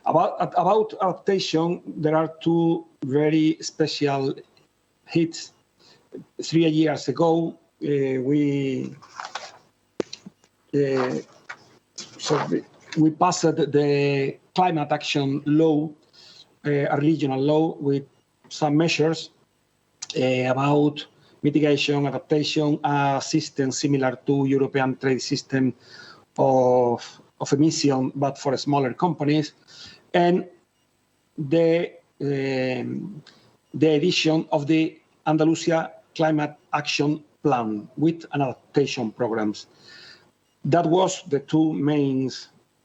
About adaptation, there are two very special hits. 3 years ago, we passed the climate action law, a regional law with some measures about mitigation, adaptation, a system similar to European trade system of emission, but for smaller companies, and the edition of the Andalusia Climate Action Plan with an adaptation programs. That was the two main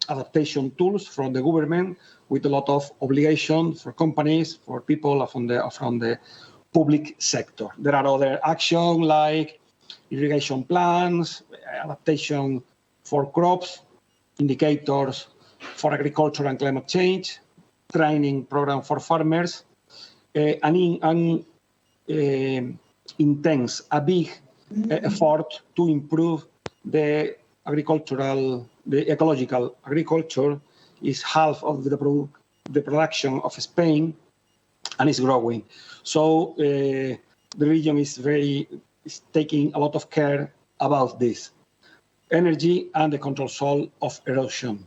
adaptation tools from the government, with a lot of obligation for companies, for people from the public sector. There are other actions like irrigation plans, adaptation for crops, indicators for agriculture and climate change, training program for farmers, and intense a big effort to improve the ecological agriculture. Is half of the production of Spain, and is growing. So the region is taking a lot of care about this. energy, and the control of erosion.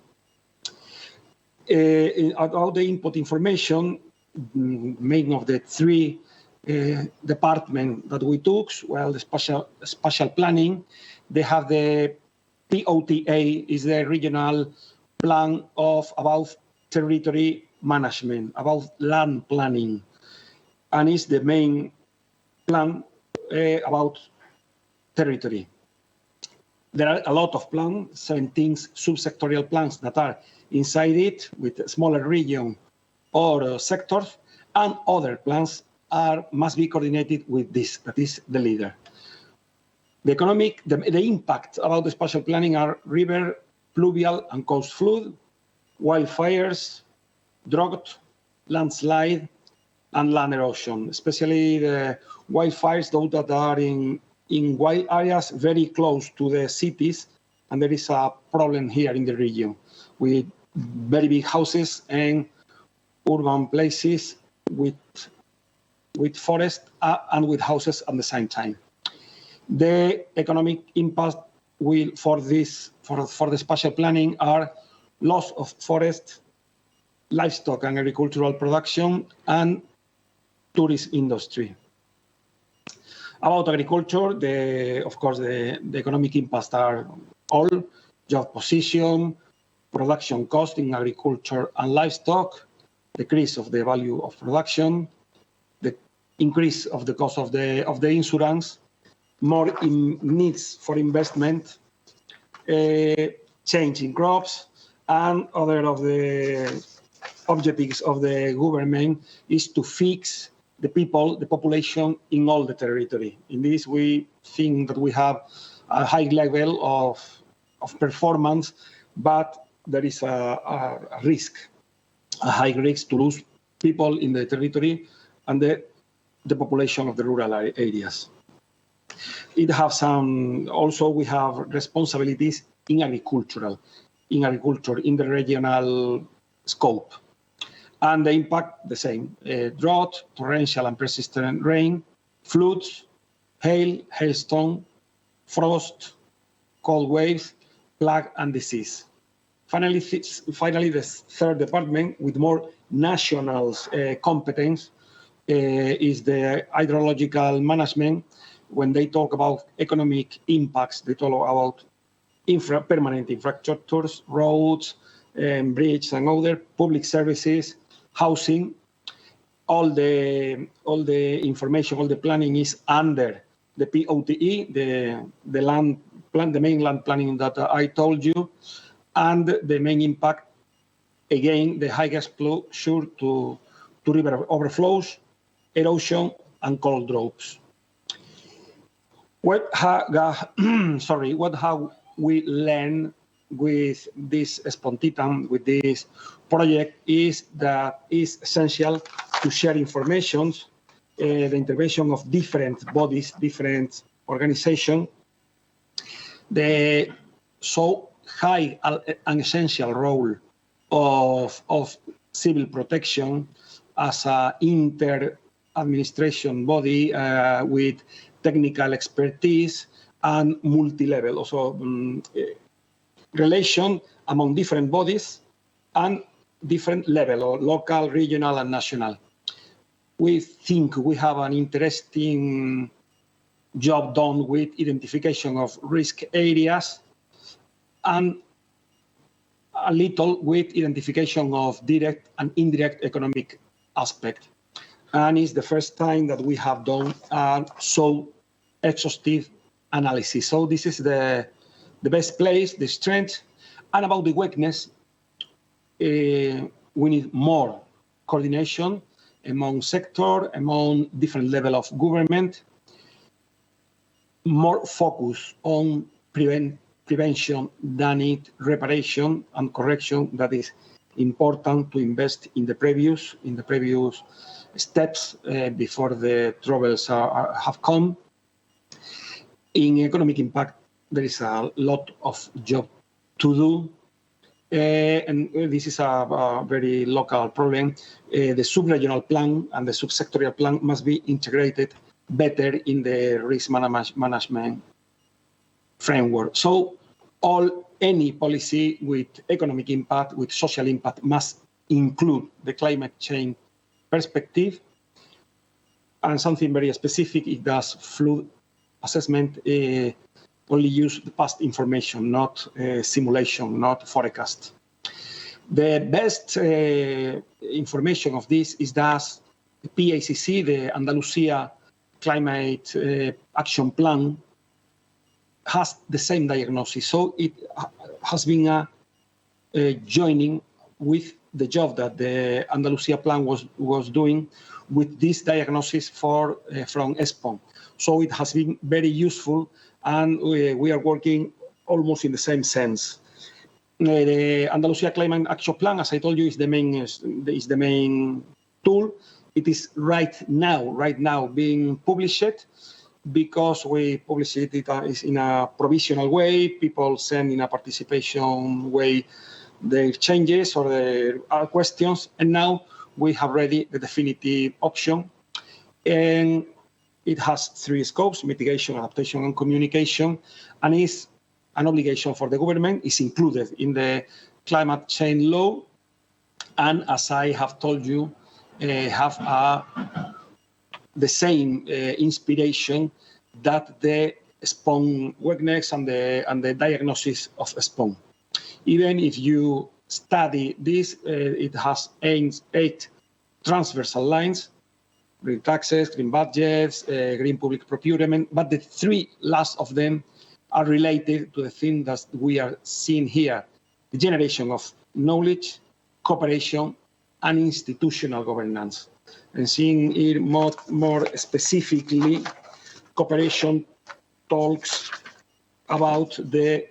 About the input information, main of the three department that we took, well, the spatial planning, they have the POTA, is the regional plan of about territory management, about land planning, and is the main plan about territory. There are a lot of plans, 17 subsectorial plans that are inside it with smaller region or sectors, and other plans must be coordinated with this, that is the leader. The impact about the spatial planning are river, pluvial and coast flood, wildfires, drought, landslide, and land erosion, especially the wildfires, those that are in wild areas very close to the cities, and there is a problem here in the region with very big houses and urban places with forest and with houses at the same time. The economic impact for the spatial planning are loss of forest, livestock and agricultural production, and tourist industry. About agriculture, of course, the economic impacts are all job position, production cost in agriculture and livestock, decrease of the value of production, the increase of the cost of the insurance, more needs for investment, change in crops, and other of the objectives of the government is to fix the people, the population in all the territory. In this, we think that we have a high level of performance, but there is a risk, a high risk to lose people in the territory and the population of the rural areas. It have also we have responsibilities in agriculture, in the regional scope. And the impact, the same, drought, torrential and persistent rain, floods, hail, hailstone, frost, cold waves, plague and disease. Finally, the third department with more national competence is the hydrological management. When they talk about economic impacts, they talk about permanent infrastructures, roads, bridges and other public services, housing. All the information, all the planning is under the POTE, the land plan, the main land planning that I told you, and the main impact, again, the high exposure to river overflows, erosion, and cold droughts. What have we learned with this Spontitan, with this project, is that it's essential to share information, the intervention of different bodies, different organizations, the so high and essential role of civil protection as an inter-administration body with technical expertise and multi-level, also relation among different bodies and different level, or local, regional, and national. We think we have an interesting job done with identification of risk areas and a little with identification of direct and indirect economic aspect. And it's the first time that we have done so exhaustive analysis. So this is the best place, the strength, and about the weakness, we need more coordination among sector, among different level of government, more focus on prevention than reparation and correction. That is important to invest in the previous steps before the troubles have come. In economic impact, there is a lot of job to do. And this is a very local problem. The sub-regional plan and the subsectorial plan must be integrated better in the risk management framework. So any policy with economic impact, with social impact, must include the climate change perspective. And something very specific, it does flood assessment, only use the past information, not simulation, not forecast. The best information of this is that the PACC, the Andalusia Climate Action Plan, has the same diagnosis. So it has been joining with the job that the Andalusia Plan was doing with this diagnosis from ESPON. So it has been very useful, and we are working almost in the same sense. The Andalusia Climate Action Plan, as I told you, is the main tool. It is right now being published, because we publish it is in a provisional way. People send in a participation way their changes or their questions, and now we have ready the definitive option. And it has 3 scopes: mitigation, adaptation, and communication, and is an obligation for the government. Is included in the climate change law, and as I have told you, have the same inspiration that the SPON weakness and the diagnosis of SPON. Even if you study this, it has 8 transversal lines: green taxes, green budgets, green public procurement, but the 3 last of them are related to the thing that we are seeing here: the generation of knowledge, cooperation, and institutional governance. And seeing it more specifically, cooperation talks about the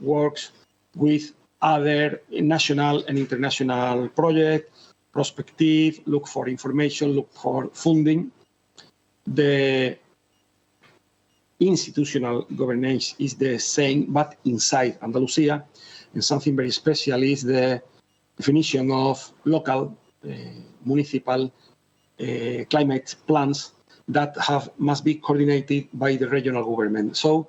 works with other national and international projects, prospective, look for information, look for funding. The institutional governance is the same, but inside Andalusia. And something very special is the definition of local, municipal climate plans that must be coordinated by the regional government. So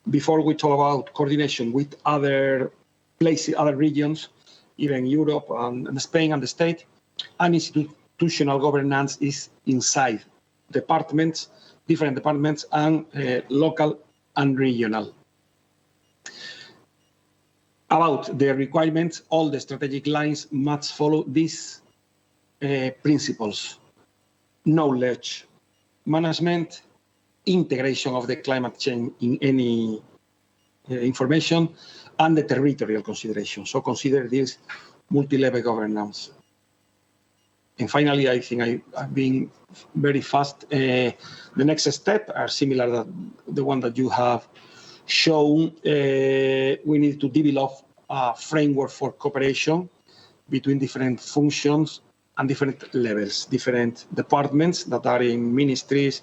before we talk about coordination with other places, other regions, even Europe and Spain and the state, and institutional governance is inside departments, different departments, and local and regional. About the requirements, all the strategic lines must follow these principles: knowledge management, integration of the climate change in any information, and the territorial consideration. So consider this multi-level governance. And finally, I think I've been very fast. The next step are similar to the one that you have shown. We need to develop a framework for cooperation between different functions and different levels, different departments that are in ministries,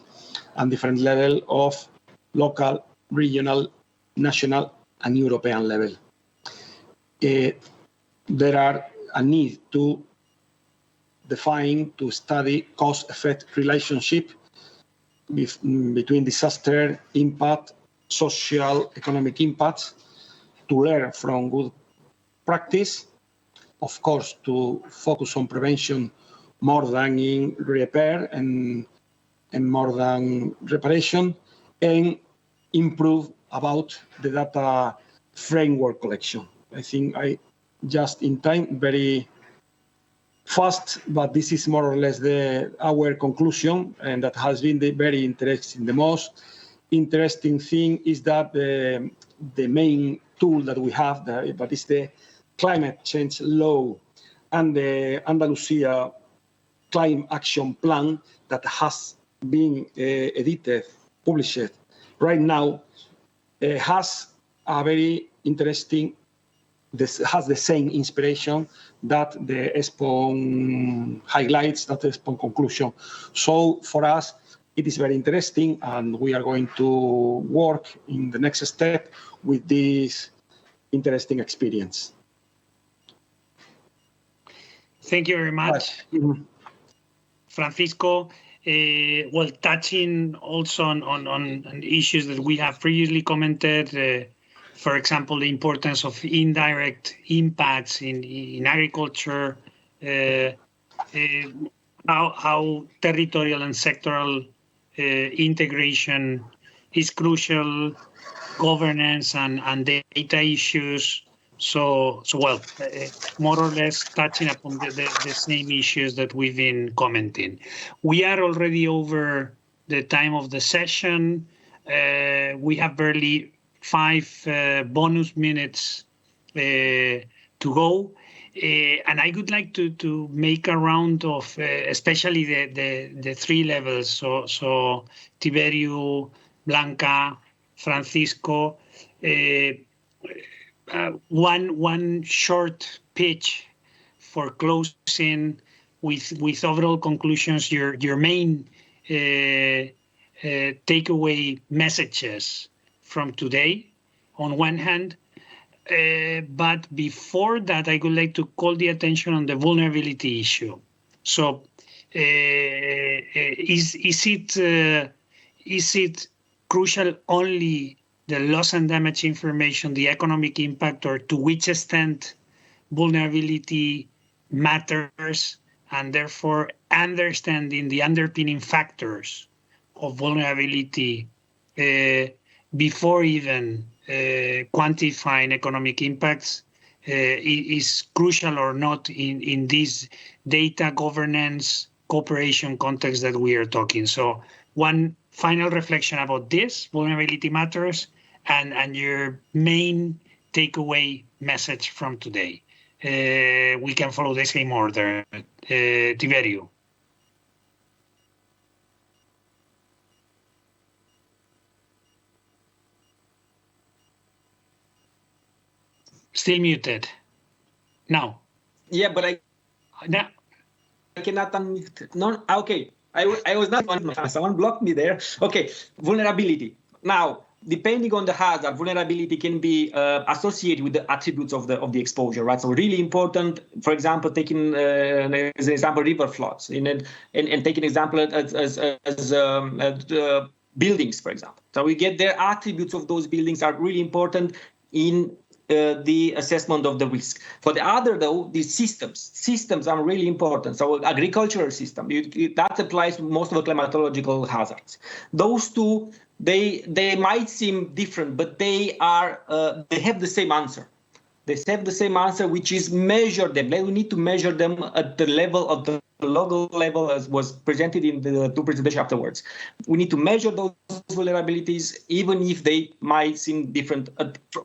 and different level of local, regional, national, and European level. There are a need to define, to study cause-effect relationship between disaster impact, social, economic impacts, to learn from good practice, of course, to focus on prevention more than in repair and more than reparation, and improve about the data framework collection. I think I just in time, very fast, but this is more or less our conclusion, and that has been very interesting. The most interesting thing is that the main tool that we have, that is the climate change law and the Andalusia Climate Action Plan that has been edited, published right now, has a very interesting, has the same inspiration that the ESPON highlights, that the ESPON conclusion. So for us, it is very interesting, and we are going to work in the next step with this interesting experience. Thank you very much, Francisco. Well, touching also on issues that we have previously commented, for example, the importance of indirect impacts in agriculture, how territorial and sectoral integration is crucial, governance and data issues. So well, more or less touching upon the same issues that we've been commenting. We are already over the time of the session. We have barely 5 bonus minutes to go. And I would like to make a round of especially the 3 levels. So Tiberio, Blanca, Francisco, one short pitch for closing with overall conclusions, your main takeaway messages from today on one hand. But before that, I would like to call the attention on the vulnerability issue. So is it crucial only the loss and damage information, the economic impact, or to which extent vulnerability matters, and therefore understanding the underpinning factors of vulnerability before even quantifying economic impacts is crucial or not in this data governance cooperation context that we are talking. So one final reflection about this, vulnerability matters, and your main takeaway message from today. We can follow the same order. Tiberio. Still muted. Now. Yeah, but I cannot unmute. No, okay. I was not on. Someone blocked me there. Okay, vulnerability. Now, depending on the hazard, vulnerability can be associated with the attributes of the exposure, right? So really important. For example, taking as an example, river floods, and take an example as buildings, for example. So we get their attributes of those buildings are really important in the assessment of the risk. For the other, though, the systems are really important. So agricultural system, that applies to most of the climatological hazards. Those two, they might seem different, but they have the same answer. They have the same answer, which is measure them. We need to measure them at the level of the local level, as was presented in the 2 presentations afterwards. We need to measure those vulnerabilities, even if they might seem different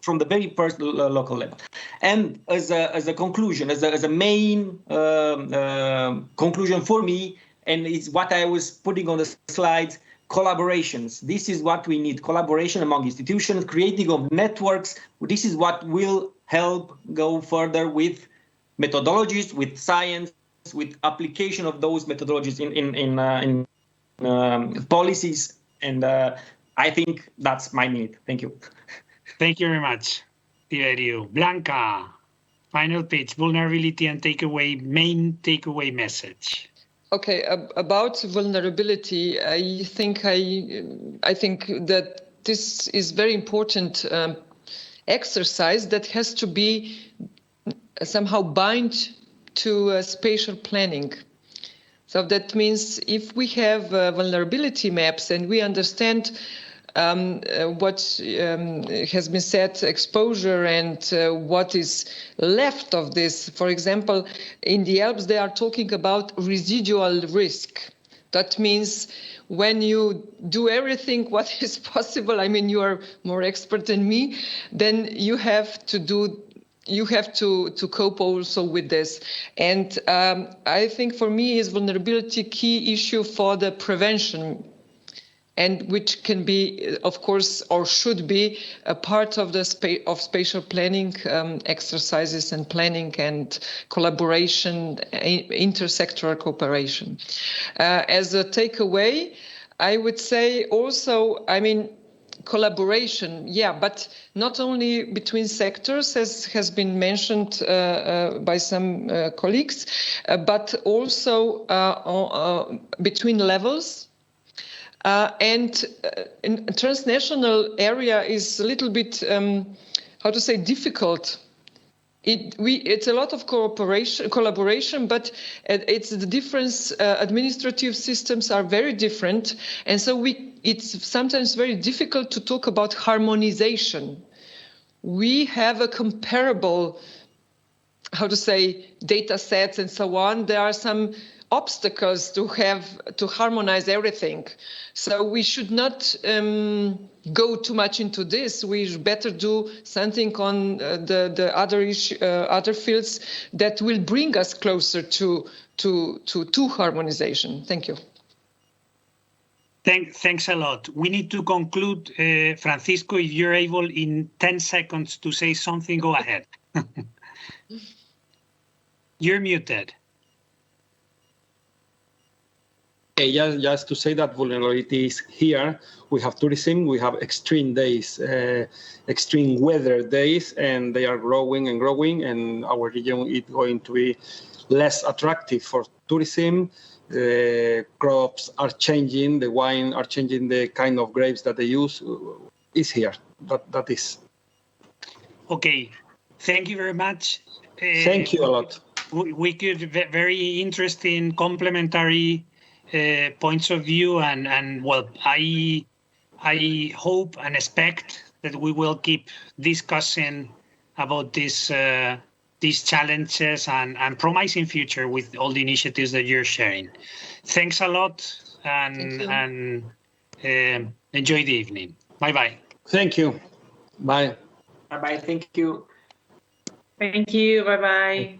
from the very first local level. And as a conclusion, as a main conclusion for me, and it's what I was putting on the slides, collaborations. This is what we need, collaboration among institutions, creating of networks. This is what will help go further with methodologies, with science, with application of those methodologies in policies. And I think that's my need. Thank you. Thank you very much, Tiberio. Blanca, final pitch, vulnerability and main takeaway message. Okay, about vulnerability, I think that this is very important exercise that has to be somehow bound to spatial planning. So that means if we have vulnerability maps and we understand what has been said, exposure, and what is left of this. For example, in the Alps, they are talking about residual risk. That means when you do everything what is possible, I mean, you are more expert than me, then you have to cope also with this. And I think for me is vulnerability key issue for the prevention, and which can be, of course, or should be a part of the spatial planning exercises and planning and collaboration, intersectoral cooperation. As a takeaway, I would say also, I mean, collaboration, yeah, but not only between sectors, as has been mentioned by some colleagues, but also between levels. And in transnational area is a little bit how to say, difficult. It's a lot of collaboration, but it's the difference. Administrative systems are very different, and so it's sometimes very difficult to talk about harmonization. We have a comparable, how to say, data sets and so on. There are some obstacles to harmonize everything. So we should not go too much into this. We better do something on the other fields that will bring us closer to harmonization. Thank you. Thanks a lot. We need to conclude. Francisco, if you're able in 10 seconds to say something, go ahead. You're muted. Just to say that vulnerability is here. We have tourism, we have extreme days, extreme weather days, and they are growing and growing, and our region is going to be less attractive for tourism. The crops are changing, the wine are changing, the kind of grapes that they use is here. That is. Okay. Thank you very much. Thank you a lot. We could very interesting complementary points of view, and well, I hope and expect that we will keep discussing about these challenges and promising future with all the initiatives that you're sharing. Thanks a lot, and enjoy the evening. Bye bye. Thank you. Bye. Bye bye. Thank you. Thank you. Bye bye.